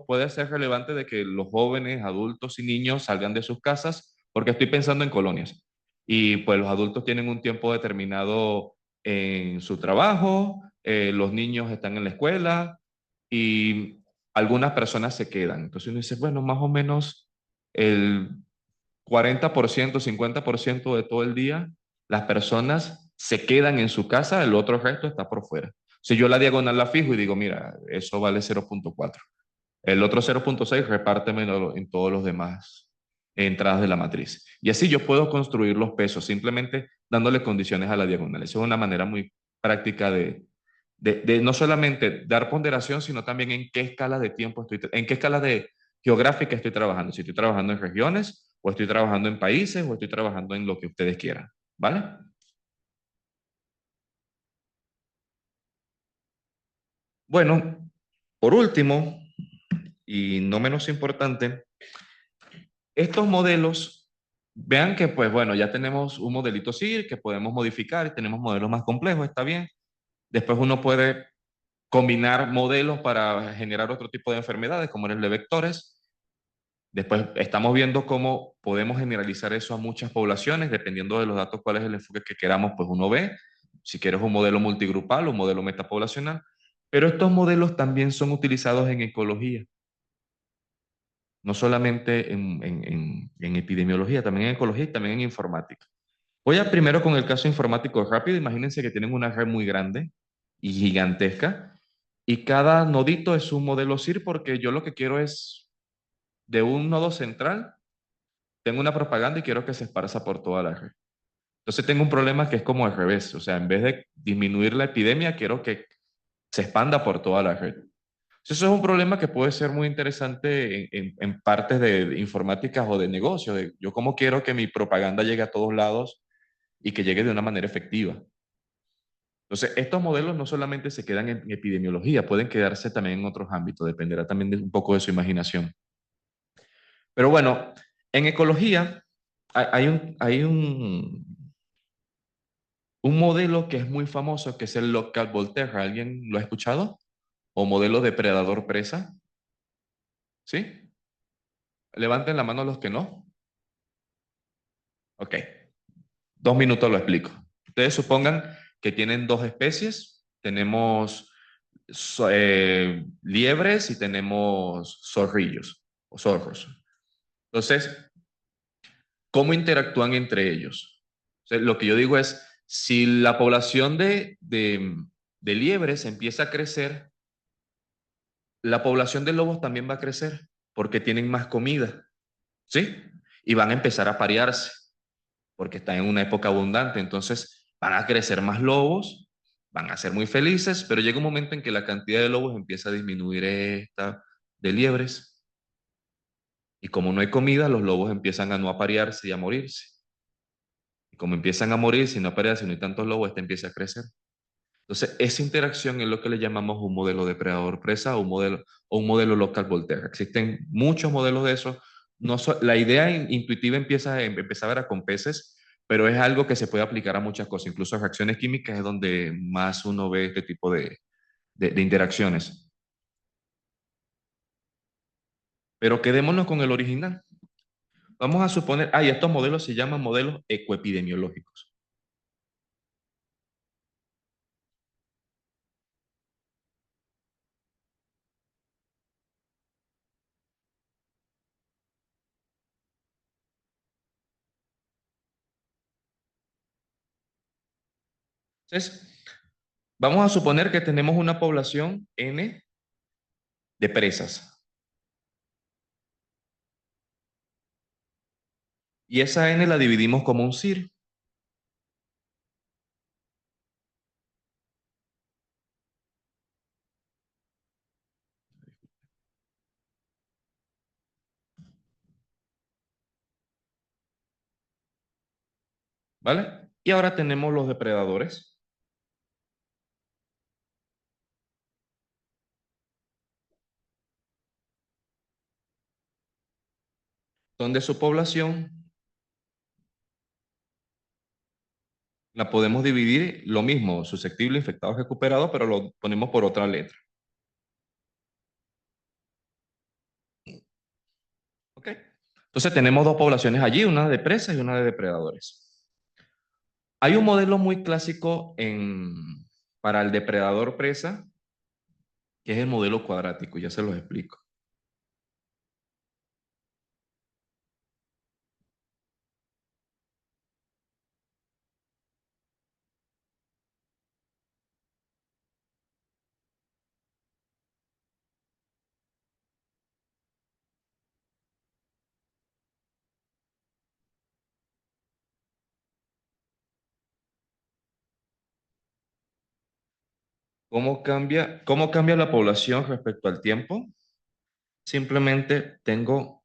puede ser relevante de que los jóvenes, adultos y niños salgan de sus casas, porque estoy pensando en colonias. Y pues los adultos tienen un tiempo determinado en su trabajo, los niños están en la escuela y algunas personas se quedan. Entonces uno dice, bueno, más o menos el 40%, 50% de todo el día, las personas se quedan en su casa, el otro resto está por fuera. Si yo la diagonal la fijo y digo, mira, eso vale 0.4. El otro 0.6 repártemelo en todos los demás entradas de la matriz. Y así yo puedo construir los pesos simplemente dándole condiciones a la diagonal. Esa es una manera muy práctica de no solamente dar ponderación, sino también en qué escala de tiempo en qué escala de geográfica estoy trabajando. Si estoy trabajando en regiones, o estoy trabajando en países, o estoy trabajando en lo que ustedes quieran. ¿Vale? Bueno, por último, y no menos importante, estos modelos, vean que pues bueno, ya tenemos un modelito SIR que podemos modificar y tenemos modelos más complejos, está bien. Después uno puede combinar modelos para generar otro tipo de enfermedades, como el de vectores. Después estamos viendo cómo podemos generalizar eso a muchas poblaciones, dependiendo de los datos, cuál es el enfoque que queramos, pues uno ve, si quieres un modelo multigrupal o un modelo metapoblacional. Pero estos modelos también son utilizados en ecología, no solamente en epidemiología, también en ecología y también en informática. Voy a primero con el caso informático rápido. Imagínense que tienen una red muy grande y gigantesca y cada nodito es un modelo SIR porque yo lo que quiero es de un nodo central, tengo una propaganda y quiero que se esparza por toda la red. Entonces tengo un problema que es como al revés, o sea, en vez de disminuir la epidemia, quiero que se expanda por toda la red. Eso es un problema que puede ser muy interesante en partes de informáticas o de negocio. Yo cómo quiero que mi propaganda llegue a todos lados y que llegue de una manera efectiva. Entonces, estos modelos no solamente se quedan en epidemiología, pueden quedarse también en otros ámbitos, dependerá también de un poco de su imaginación. Pero bueno, en ecología hay un modelo que es muy famoso, que es el Local Volterra. ¿Alguien lo ha escuchado? O modelo depredador-presa. ¿Sí? Levanten la mano los que no. Ok, 2 minutos lo explico. Ustedes supongan que tienen dos especies. Tenemos liebres y tenemos zorrillos o zorros. Entonces, ¿cómo interactúan entre ellos? O sea, lo que yo digo es, si la población de liebres empieza a crecer, la población de lobos también va a crecer porque tienen más comida, ¿sí? Y van a empezar a parearse porque están en una época abundante. Entonces, van a crecer más lobos, van a ser muy felices, pero llega un momento en que la cantidad de lobos empieza a disminuir esta de liebres. Y como no hay comida, los lobos empiezan a no aparearse y a morirse. Y como empiezan a morir, si no aparearse, si no hay tantos lobos, este empieza a crecer. Entonces, esa interacción es lo que le llamamos un modelo depredador-presa o un modelo local Volterra. Existen muchos modelos de eso. No la idea intuitiva empieza a ver con peces, pero es algo que se puede aplicar a muchas cosas. Incluso reacciones químicas es donde más uno ve este tipo de interacciones. Pero quedémonos con el original. Vamos a suponer, y estos modelos se llaman modelos ecoepidemiológicos. Entonces, vamos a suponer que tenemos una población N de presas. Y esa N la dividimos como un CIR, ¿vale? Y ahora tenemos los depredadores, donde su población la podemos dividir lo mismo, susceptible, infectado, recuperado, pero lo ponemos por otra letra. ¿Ok? Entonces tenemos dos poblaciones allí, una de presas y una de depredadores. Hay un modelo muy clásico para el depredador presa, que es el modelo cuadrático, ya se los explico. cómo cambia la población respecto al tiempo? Simplemente tengo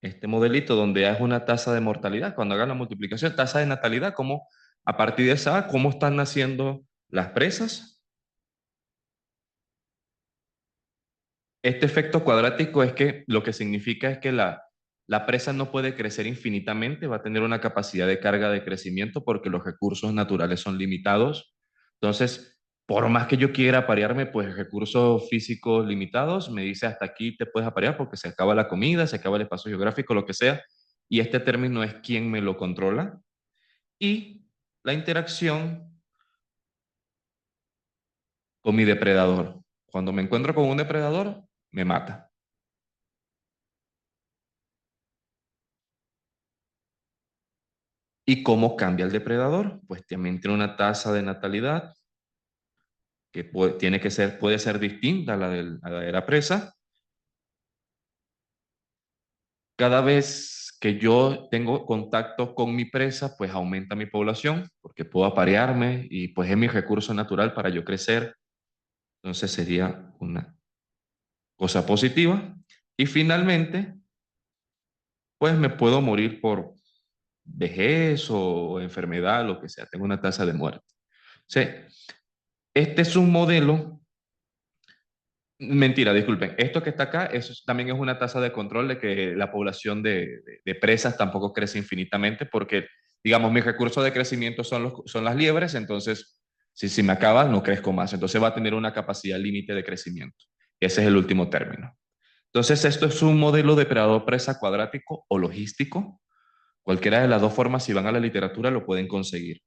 este modelito donde es una tasa de mortalidad. Cuando hagan la multiplicación, tasa de natalidad, cómo a partir de esa, cómo están naciendo las presas. Este efecto cuadrático es que lo que significa es que la presa no puede crecer infinitamente, va a tener una capacidad de carga de crecimiento porque los recursos naturales son limitados. Entonces, por más que yo quiera aparearme, pues recursos físicos limitados, me dice hasta aquí te puedes aparear porque se acaba la comida, se acaba el espacio geográfico, lo que sea. Y este término es quién me lo controla. Y la interacción con mi depredador. Cuando me encuentro con un depredador, me mata. ¿Y cómo cambia el depredador? Pues también tiene una tasa de natalidad que puede ser distinta a a la de la presa. Cada vez que yo tengo contacto con mi presa, pues aumenta mi población porque puedo aparearme y pues es mi recurso natural para yo crecer. Entonces sería una cosa positiva. Y finalmente, pues me puedo morir por vejez o enfermedad, lo que sea. Tengo una tasa de muerte. Sí, este es un modelo. Mentira, disculpen. Esto que está acá, también es una tasa de control de que la población de presas tampoco crece infinitamente porque, digamos, mis recursos de crecimiento son las liebres, entonces, si me acaba, no crezco más. Entonces va a tener una capacidad límite de crecimiento. Ese es el último término. Entonces, esto es un modelo depredador-presa cuadrático o logístico. Cualquiera de las dos formas, si van a la literatura, lo pueden conseguir.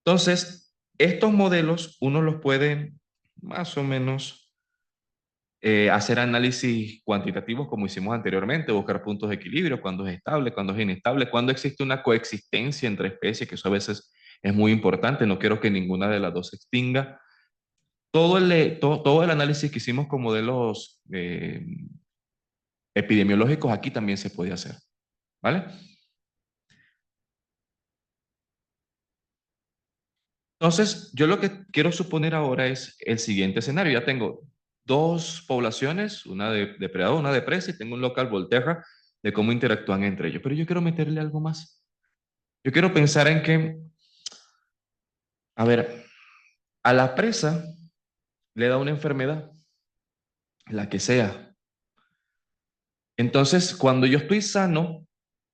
Entonces, estos modelos uno los puede más o menos hacer análisis cuantitativos como hicimos anteriormente, buscar puntos de equilibrio, cuándo es estable, cuándo es inestable, cuándo existe una coexistencia entre especies, que eso a veces es muy importante, no quiero que ninguna de las dos se extinga. Todo el análisis que hicimos con modelos epidemiológicos aquí también se puede hacer, ¿vale? Entonces, yo lo que quiero suponer ahora es el siguiente escenario. Ya tengo dos poblaciones, una de depredador, una de presa, y tengo un local Volterra de cómo interactúan entre ellos. Pero yo quiero meterle algo más. Yo quiero pensar en que, a ver, a la presa le da una enfermedad, la que sea. Entonces, cuando yo estoy sano,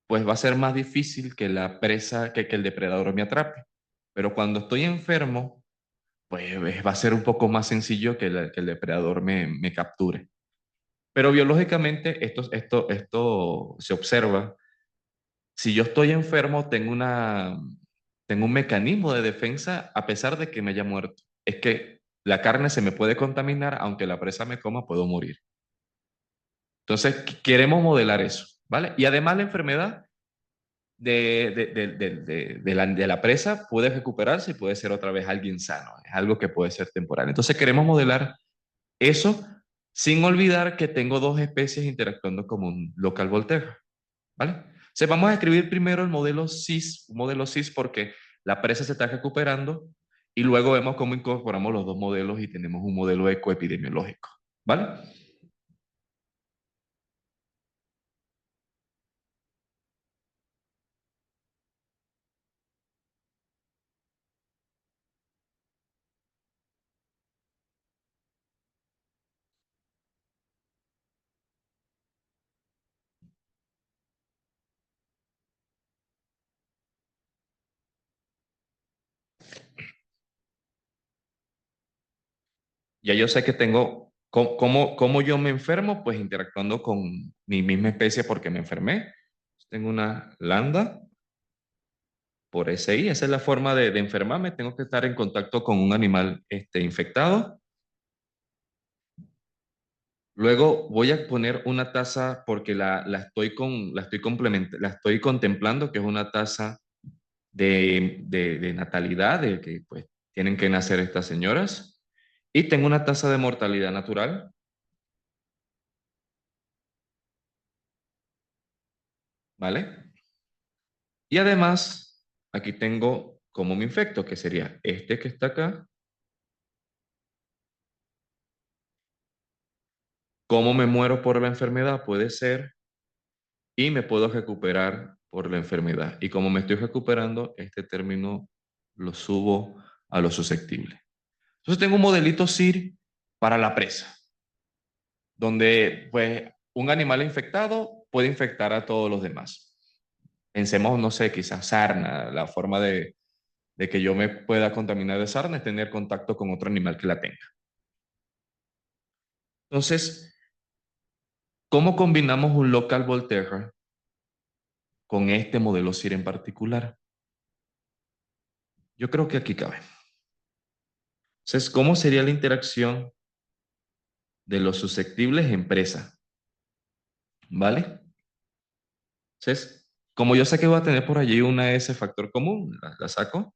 pues va a ser más difícil que la presa, que el depredador me atrape. Pero cuando estoy enfermo, pues va a ser un poco más sencillo que el depredador me capture. Pero biológicamente esto se observa. Si yo estoy enfermo, tengo un mecanismo de defensa a pesar de que me haya muerto. Es que la carne se me puede contaminar, aunque la presa me coma, puedo morir. Entonces, queremos modelar eso, ¿vale? Y además la enfermedad de la presa puede recuperarse y puede ser otra vez alguien sano. Es algo que puede ser temporal. Entonces, queremos modelar eso sin olvidar que tengo dos especies interactuando como un local Volterra, ¿vale? Entonces vamos a escribir primero el modelo CIS, un modelo CIS porque la presa se está recuperando y luego vemos cómo incorporamos los dos modelos y tenemos un modelo ecoepidemiológico, ¿vale? Ya yo sé que tengo, ¿cómo yo me enfermo? Pues interactuando con mi misma especie porque me enfermé. Tengo una lambda por SI, esa es la forma de enfermarme. Tengo que estar en contacto con un animal infectado. Luego voy a poner una tasa porque la estoy contemplando, que es una tasa de natalidad, de que pues tienen que nacer estas señoras. Y tengo una tasa de mortalidad natural, ¿vale? Y además, aquí tengo ¿Cómo me infecto? Que sería este que está acá. ¿Cómo me muero por la enfermedad? Puede ser. Y me puedo recuperar por la enfermedad. Y como me estoy recuperando, este término lo subo a lo susceptible. Entonces tengo un modelito SIR para la presa, donde pues un animal infectado puede infectar a todos los demás. Pensemos, no sé, quizás sarna, la forma de que yo me pueda contaminar de sarna es tener contacto con otro animal que la tenga. Entonces, ¿cómo combinamos un local Volterra con este modelo SIR en particular? Yo creo que aquí cabe. Entonces, ¿cómo sería la interacción de los susceptibles en presa? ¿Vale? Entonces, como yo sé que voy a tener por allí una S factor común, la saco.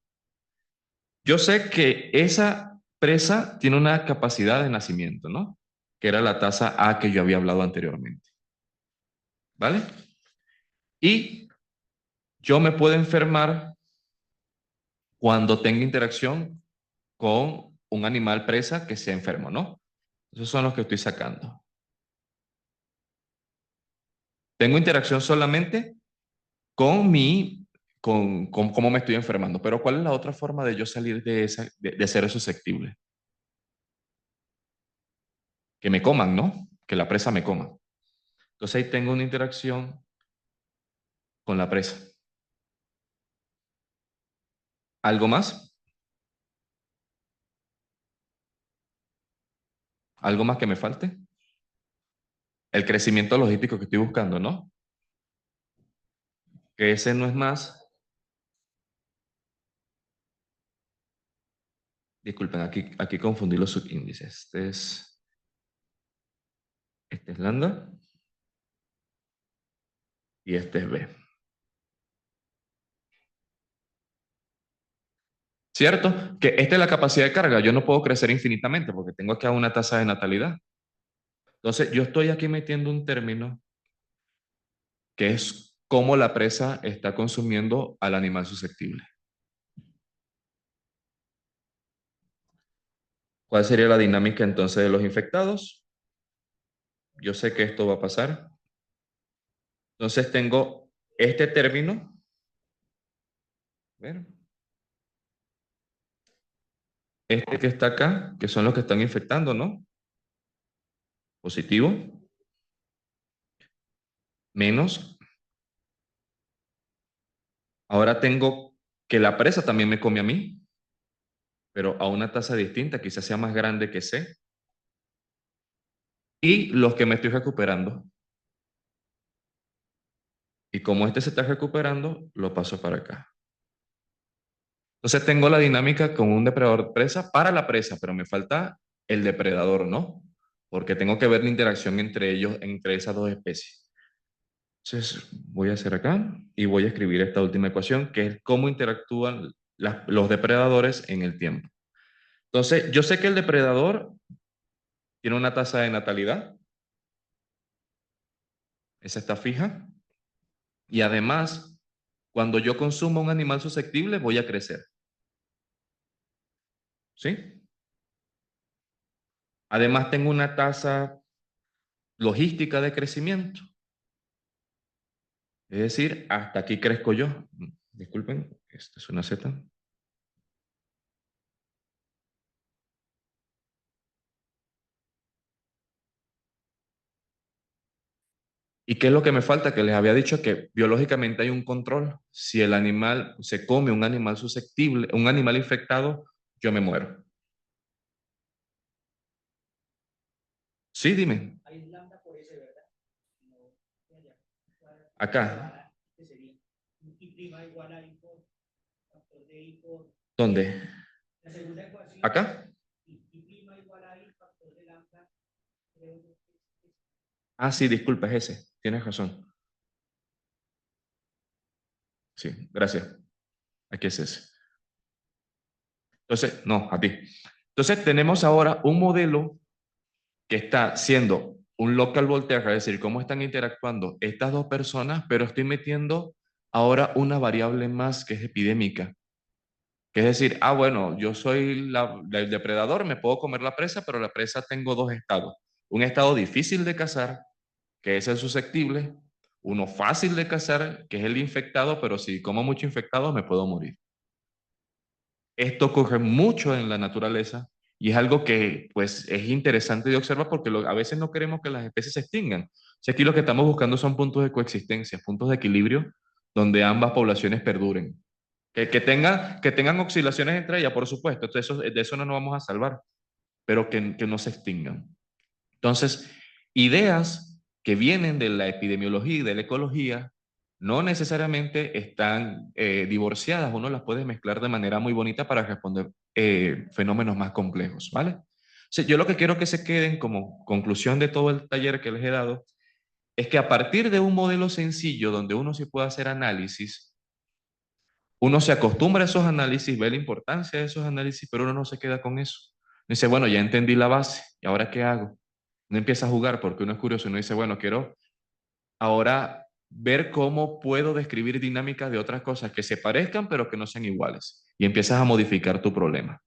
Yo sé que esa presa tiene una capacidad de nacimiento, ¿no? Que era la tasa A que yo había hablado anteriormente. ¿Vale? Y yo me puedo enfermar cuando tenga interacción con un animal presa que sea enfermo, ¿no? Esos son los que estoy sacando. Tengo interacción solamente con con cómo me estoy enfermando. Pero ¿cuál es la otra forma de yo salir de ser susceptible? Que me coman, ¿no? Que la presa me coma. Entonces ahí tengo una interacción con la presa. ¿Algo más? ¿Algo más que me falte? El crecimiento logístico que estoy buscando, ¿no? Que ese no es más. Disculpen, aquí confundí los subíndices. Este es lambda y este es B. ¿Cierto? Que esta es la capacidad de carga. Yo no puedo crecer infinitamente porque tengo aquí una tasa de natalidad. Entonces, yo estoy aquí metiendo un término que es cómo la presa está consumiendo al animal susceptible. ¿Cuál sería la dinámica entonces de los infectados? Yo sé que esto va a pasar. Entonces tengo este término. A ver, este que está acá, que son los que están infectando, ¿no? Positivo, menos. Ahora tengo que la presa también me come a mí, pero a una tasa distinta, quizás sea más grande que C. Y los que me estoy recuperando. Y como este se está recuperando, lo paso para acá. Entonces tengo la dinámica con un depredador presa para la presa, pero me falta el depredador, ¿no? Porque tengo que ver la interacción entre ellos, entre esas dos especies. Entonces voy a hacer acá y voy a escribir esta última ecuación, que es cómo interactúan los depredadores en el tiempo. Entonces, yo sé que el depredador tiene una tasa de natalidad, esa está fija, y además, cuando yo consumo un animal susceptible, voy a crecer. ¿Sí? Además, tengo una tasa logística de crecimiento. Es decir, hasta aquí crezco yo. Disculpen, esta es una Z. ¿Y qué es lo que me falta? Que les había dicho que biológicamente hay un control. Si el animal se come un animal susceptible, un animal infectado, yo me muero. Sí, dime. Hay lambda por ese, ¿verdad? Acá. ¿Qué sería? Y prima igual a I por factor de I por... ¿Dónde? La segunda ecuación. ¿Acá? Y prima igual a I factor de lambda. Ah, sí, disculpa, es ese. Tienes razón. Sí, gracias. Aquí es ese. Entonces, no, a ti. Entonces, tenemos ahora un modelo que está siendo un local Volterra, es decir, cómo están interactuando estas dos personas, pero estoy metiendo ahora una variable más que es epidémica. Que es decir, ah, bueno, yo soy el depredador, me puedo comer la presa, pero la presa tengo dos estados. Un estado difícil de cazar, que es el susceptible, uno fácil de cazar, que es el infectado, pero si como mucho infectado me puedo morir. Esto ocurre mucho en la naturaleza y es algo que pues es interesante de observar porque a veces no queremos que las especies se extingan. O sea, aquí lo que estamos buscando son puntos de coexistencia, puntos de equilibrio donde ambas poblaciones perduren. Que tengan oscilaciones entre ellas, por supuesto, de eso no nos vamos a salvar, pero que no se extingan. Entonces, ideas que vienen de la epidemiología y de la ecología no necesariamente están divorciadas, uno las puede mezclar de manera muy bonita para responder fenómenos más complejos, ¿vale? O sea, yo lo que quiero que se queden como conclusión de todo el taller que les he dado es que a partir de un modelo sencillo donde uno sí puede hacer análisis, uno se acostumbra a esos análisis, ve la importancia de esos análisis, pero uno no se queda con eso. Dice, bueno, ya entendí la base, ¿y ahora qué hago? Uno empieza a jugar porque uno es curioso, uno dice, bueno, quiero ahora ver cómo puedo describir dinámicas de otras cosas que se parezcan pero que no sean iguales. Y empiezas a modificar tu problema.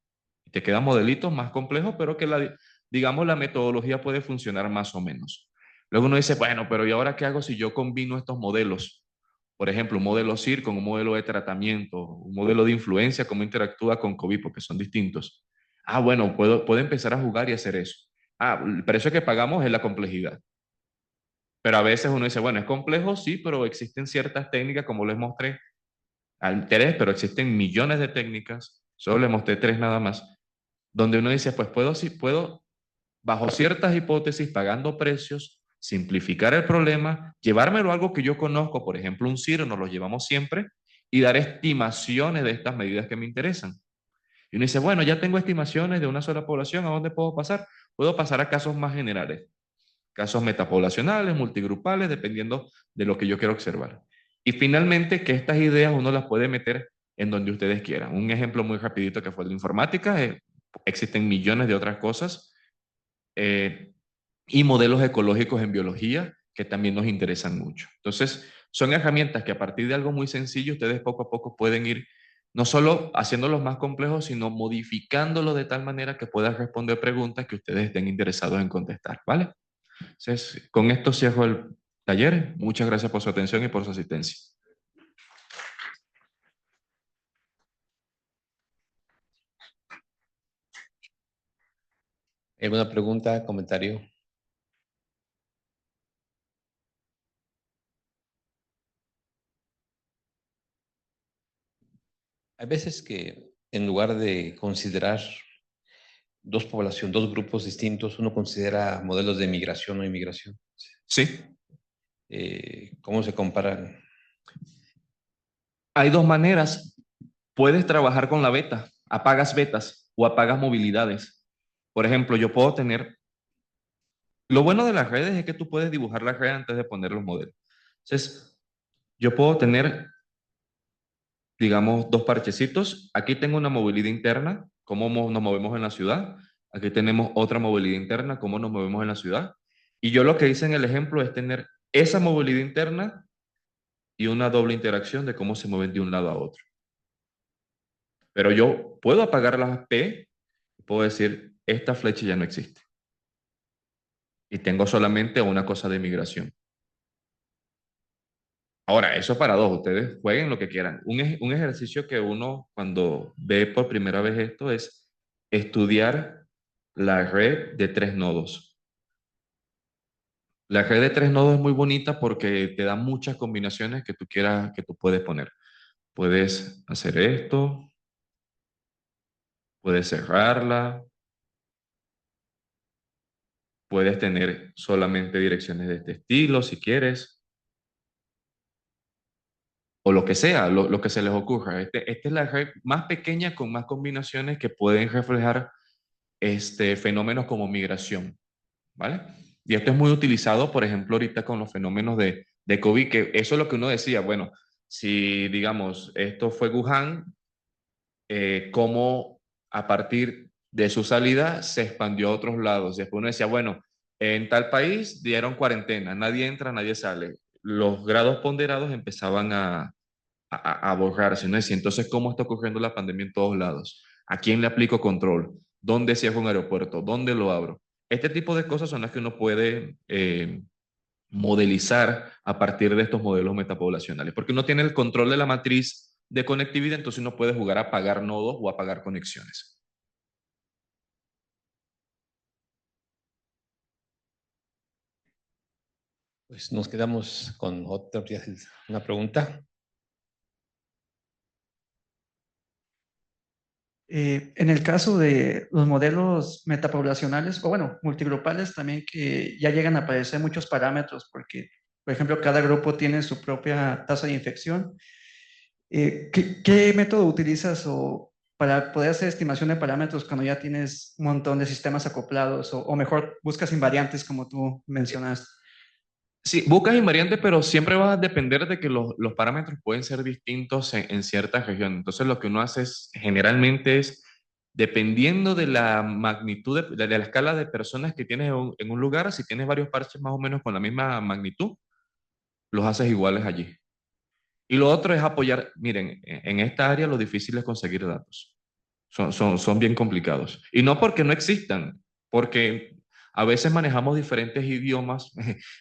Te quedan modelitos más complejos, pero que digamos la metodología puede funcionar más o menos. Luego uno dice, bueno, pero ¿y ahora qué hago si yo combino estos modelos? Por ejemplo, un modelo CIR con un modelo de tratamiento, un modelo de influencia, cómo interactúa con COVID, porque son distintos. Ah, bueno, puedo empezar a jugar y hacer eso. Ah, el precio que pagamos es la complejidad. Pero a veces uno dice, bueno, es complejo, sí, pero existen ciertas técnicas, como les mostré, al tres, pero existen millones de técnicas, solo les mostré tres nada más, donde uno dice, pues sí, puedo, bajo ciertas hipótesis, pagando precios, simplificar el problema, llevármelo a algo que yo conozco, por ejemplo, un CIR, nos lo llevamos siempre, y dar estimaciones de estas medidas que me interesan. Y uno dice, bueno, ya tengo estimaciones de una sola población, ¿a dónde puedo pasar? Puedo pasar a casos más generales, casos metapoblacionales, multigrupales, dependiendo de lo que yo quiero observar. Y finalmente, que estas ideas uno las puede meter en donde ustedes quieran. Un ejemplo muy rapidito que fue la informática, existen millones de otras cosas, eh, y modelos ecológicos en biología que también nos interesan mucho. Entonces, son herramientas que a partir de algo muy sencillo, ustedes poco a poco pueden ir no solo haciéndolos más complejos, sino modificándolo de tal manera que puedan responder preguntas que ustedes estén interesados en contestar, ¿vale? Entonces, con esto cierro el taller. Muchas gracias por su atención y por su asistencia. ¿Alguna pregunta, comentario? Hay veces que en lugar de considerar dos grupos distintos, uno considera modelos de migración o inmigración. Sí, ¿Cómo se comparan? hay dos maneras. Puedes trabajar con la beta, apagas betas o apagas movilidades. Por ejemplo, yo puedo tener, lo bueno de las redes es que tú puedes dibujar la red antes de poner los modelos. Entonces, yo puedo tener, digamos, dos parchecitos. Aquí tengo una movilidad interna, cómo nos movemos en la ciudad. Aquí tenemos otra movilidad interna, cómo nos movemos en la ciudad. Y yo lo que hice en el ejemplo es tener esa movilidad interna y una doble interacción de cómo se mueven de un lado a otro. Pero yo puedo apagar las P y puedo decir, esta flecha ya no existe. Y tengo solamente una cosa de migración. Ahora, eso para dos, ustedes jueguen lo que quieran. Un ejercicio que uno cuando ve por primera vez esto es estudiar la red de tres nodos. La red de tres nodos es muy bonita porque te da muchas combinaciones que tú quieras, que tú puedes poner. Puedes hacer esto, puedes cerrarla, puedes tener solamente direcciones de este estilo si quieres, o lo que sea, lo que se les ocurra. Esta es la red más pequeña con más combinaciones que pueden reflejar fenómenos como migración, ¿vale? Y esto es muy utilizado, por ejemplo, ahorita con los fenómenos de COVID, que eso es lo que uno decía, bueno, si digamos, esto fue Wuhan, cómo a partir de su salida se expandió a otros lados. Después uno decía, bueno, en tal país dieron cuarentena, nadie entra, nadie sale. Los grados ponderados empezaban a a borrarse, ¿no? Entonces, ¿cómo está ocurriendo la pandemia en todos lados? ¿A quién le aplico control? ¿Dónde cierro un aeropuerto? ¿Dónde lo abro? Este tipo de cosas son las que uno puede modelizar a partir de estos modelos metapoblacionales, porque uno tiene el control de la matriz de conectividad, entonces uno puede jugar a apagar nodos o apagar conexiones. Pues nos quedamos con una pregunta. En el caso de los modelos metapoblacionales, o bueno, multigrupales también que ya llegan a aparecer muchos parámetros, porque, por ejemplo, cada grupo tiene su propia tasa de infección. ¿Qué método utilizas para poder hacer estimación de parámetros cuando ya tienes un montón de sistemas acoplados o mejor buscas invariantes como tú mencionaste? Sí, buscas invariantes, pero siempre va a depender de que los parámetros pueden ser distintos en ciertas regiones. Entonces, lo que uno hace generalmente es, dependiendo de la magnitud, de la escala de personas que tienes en un lugar, si tienes varios parches más o menos con la misma magnitud, los haces iguales allí. Y lo otro es apoyar, miren, en esta área lo difícil es conseguir datos. Son bien complicados. Y no porque no existan, porque a veces manejamos diferentes idiomas,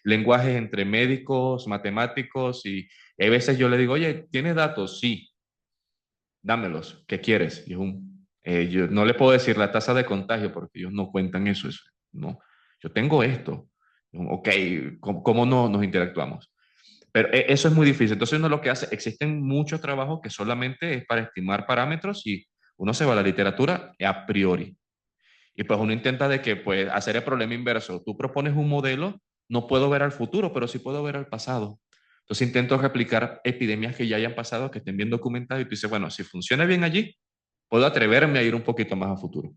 lenguajes entre médicos, matemáticos, y a veces yo le digo, oye, ¿tienes datos? Sí, dámelos, ¿qué quieres? Y yo no le puedo decir la tasa de contagio porque ellos no cuentan eso, no, yo tengo esto. Ok, ¿cómo no nos interactuamos? Pero eso es muy difícil. Entonces uno lo que hace, existen muchos trabajos que solamente es para estimar parámetros y uno se va a la literatura a priori. Y pues uno intenta de que pues hacer el problema inverso. Tú propones un modelo, no puedo ver al futuro, pero sí puedo ver al pasado. Entonces intento replicar epidemias que ya hayan pasado, que estén bien documentadas y tú dices, bueno, si funciona bien allí, puedo atreverme a ir un poquito más a futuro.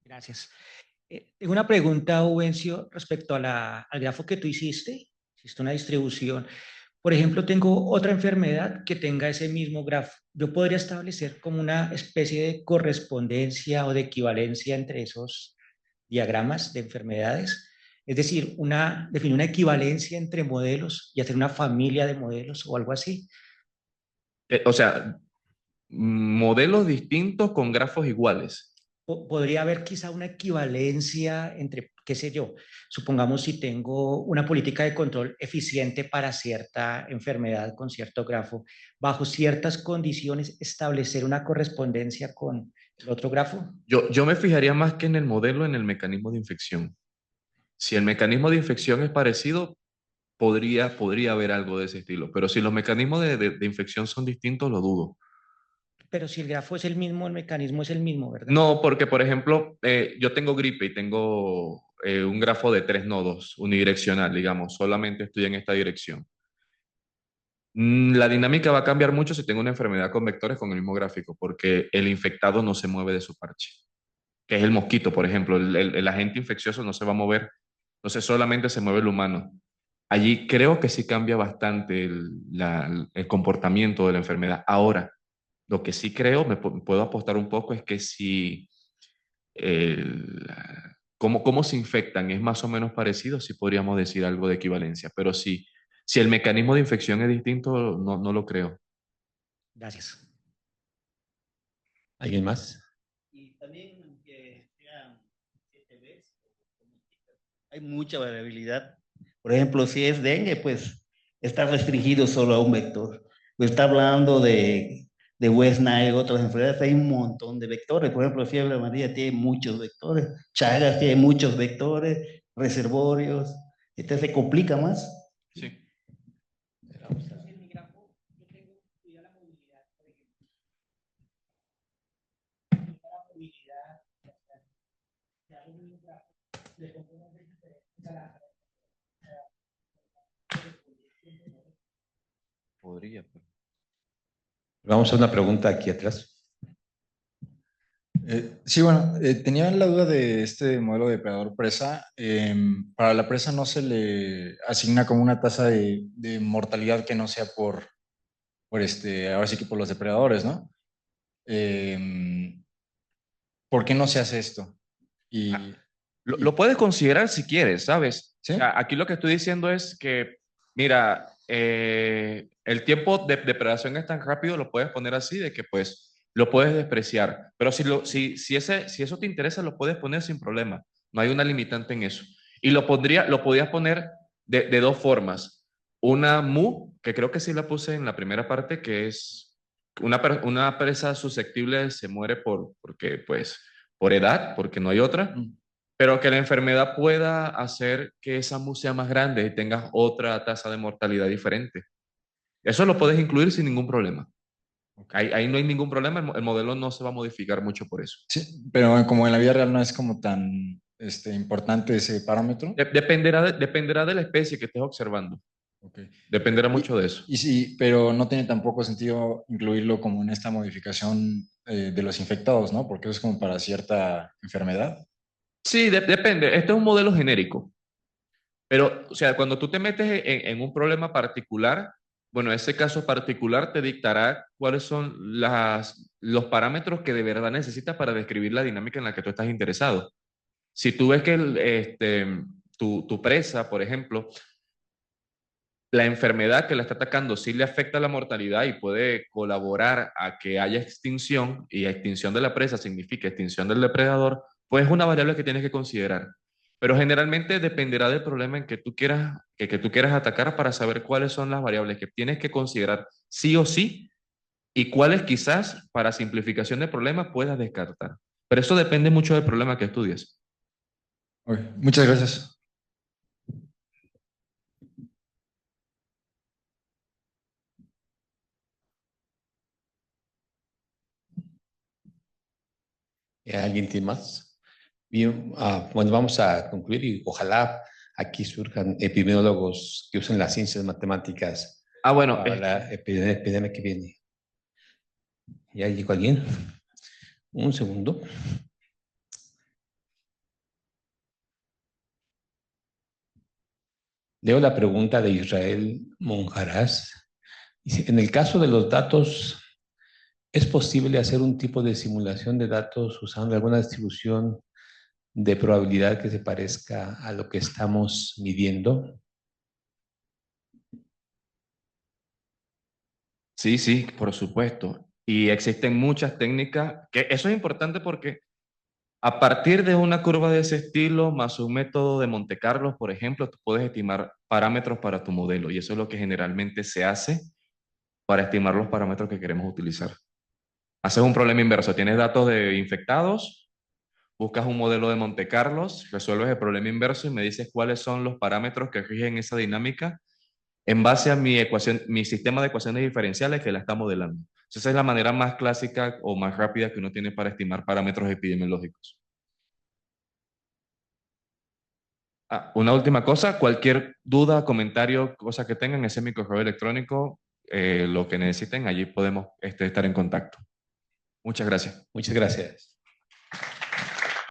Gracias. Tengo una pregunta, Ubencio, respecto a al grafo que tú hiciste. Hiciste una distribución. Por ejemplo, tengo otra enfermedad que tenga ese mismo grafo. Yo podría establecer como una especie de correspondencia o de equivalencia entre esos diagramas de enfermedades. Es decir, definir una equivalencia entre modelos y hacer una familia de modelos o algo así. O sea, modelos distintos con grafos iguales. Podría haber quizá una equivalencia entre, qué sé yo, supongamos si tengo una política de control eficiente para cierta enfermedad con cierto grafo, bajo ciertas condiciones establecer una correspondencia con el otro grafo. Yo me fijaría más que en el modelo, en el mecanismo de infección. Si el mecanismo de infección es parecido, podría haber algo de ese estilo, pero si los mecanismos de infección son distintos, lo dudo. Pero si el grafo es el mismo, el mecanismo es el mismo, ¿verdad? No, porque por ejemplo, yo tengo gripe y tengo un grafo de 3 nodos, unidireccional, digamos, solamente estoy en esta dirección. La dinámica va a cambiar mucho si tengo una enfermedad con vectores con el mismo gráfico, porque el infectado no se mueve de su parche, que es el mosquito, por ejemplo. El agente infeccioso no se va a mover, entonces solamente se mueve el humano. Allí creo que sí cambia bastante el comportamiento de la enfermedad. Ahora, lo que sí creo, puedo apostar un poco, es que si el, cómo se infectan es más o menos parecido, sí podríamos decir algo de equivalencia, pero si el mecanismo de infección es distinto, no lo creo. Gracias. ¿Alguien más? Y también, aunque sean 7 veces, hay mucha variabilidad. Por ejemplo, si es dengue, pues está restringido solo a un vector. Pues está hablando de West Nile, otras enfermedades, hay un montón de vectores. Por ejemplo, fiebre amarilla tiene muchos vectores, Chagas tiene muchos vectores, reservorios, entonces se complica más. Sí. En mi grafo, yo tengo estudiar la movilidad, por ejemplo. La movilidad, ya hago un grafo, le pongo nombres diferentes a la Podría, pero... Vamos a una pregunta aquí atrás. Sí, bueno, tenía la duda de este modelo de depredador-presa. Para la presa no se le asigna como una tasa de mortalidad que no sea ahora sí que por los depredadores, ¿no? ¿Por qué no se hace esto? Y Lo puedes considerar si quieres, ¿sabes? ¿Sí? O sea, aquí lo que estoy diciendo es que, mira, el tiempo de depredación es tan rápido, lo puedes poner así, de que pues lo puedes despreciar. Pero si eso te interesa, lo puedes poner sin problema. No hay una limitante en eso. Y lo podías poner de dos formas. Una mu, que creo que sí la puse en la primera parte, que es una presa susceptible se muere porque, pues, por edad, porque no hay otra, pero que la enfermedad pueda hacer que esa mu sea más grande y tengas otra tasa de mortalidad diferente. Eso lo puedes incluir sin ningún problema. Ahí no hay ningún problema, el modelo no se va a modificar mucho por eso. Sí, pero como en la vida real no es como tan importante ese parámetro. Dependerá de la especie que estés observando. Ok. Dependerá mucho de eso. Y sí, pero no tiene tampoco sentido incluirlo como en esta modificación de los infectados, ¿no? Porque eso es como para cierta enfermedad. Sí, depende. Este es un modelo genérico. Pero, o sea, cuando tú te metes en un problema particular, bueno, ese caso particular te dictará cuáles son los parámetros que de verdad necesitas para describir la dinámica en la que tú estás interesado. Si tú ves que tu presa, por ejemplo, la enfermedad que la está atacando sí le afecta la mortalidad y puede colaborar a que haya extinción, y extinción de la presa significa extinción del depredador, pues es una variable que tienes que considerar. Pero generalmente dependerá del problema en que tú quieras atacar para saber cuáles son las variables que tienes que considerar sí o sí y cuáles quizás para simplificación de problemas puedas descartar. Pero eso depende mucho del problema que estudies. Ok, muchas gracias. ¿Alguien tiene más? Bien, bueno, vamos a concluir y ojalá aquí surjan epidemiólogos que usen las ciencias matemáticas Bueno, para la epidemia que viene. ¿Ya llegó alguien? Un segundo. Leo la pregunta de Israel Monjarás. Dice, en el caso de los datos, ¿es posible hacer un tipo de simulación de datos usando alguna distribución de probabilidad que se parezca a lo que estamos midiendo? sí, por supuesto. Y existen muchas técnicas, que eso es importante porque a partir de una curva de ese estilo, más un método de Monte Carlo, por ejemplo, tú puedes estimar parámetros para tu modelo. Y eso es lo que generalmente se hace para estimar los parámetros que queremos utilizar. Haces un problema inverso. Tienes datos de infectados, buscas un modelo de Monte Carlos, resuelves el problema inverso y me dices cuáles son los parámetros que rigen esa dinámica en base a mi ecuación, mi sistema de ecuaciones diferenciales que la está modelando. Esa es la manera más clásica o más rápida que uno tiene para estimar parámetros epidemiológicos. Una última cosa, cualquier duda, comentario, cosa que tengan, ese es mi correo electrónico, lo que necesiten, allí podemos estar en contacto. Muchas gracias. Muchas gracias.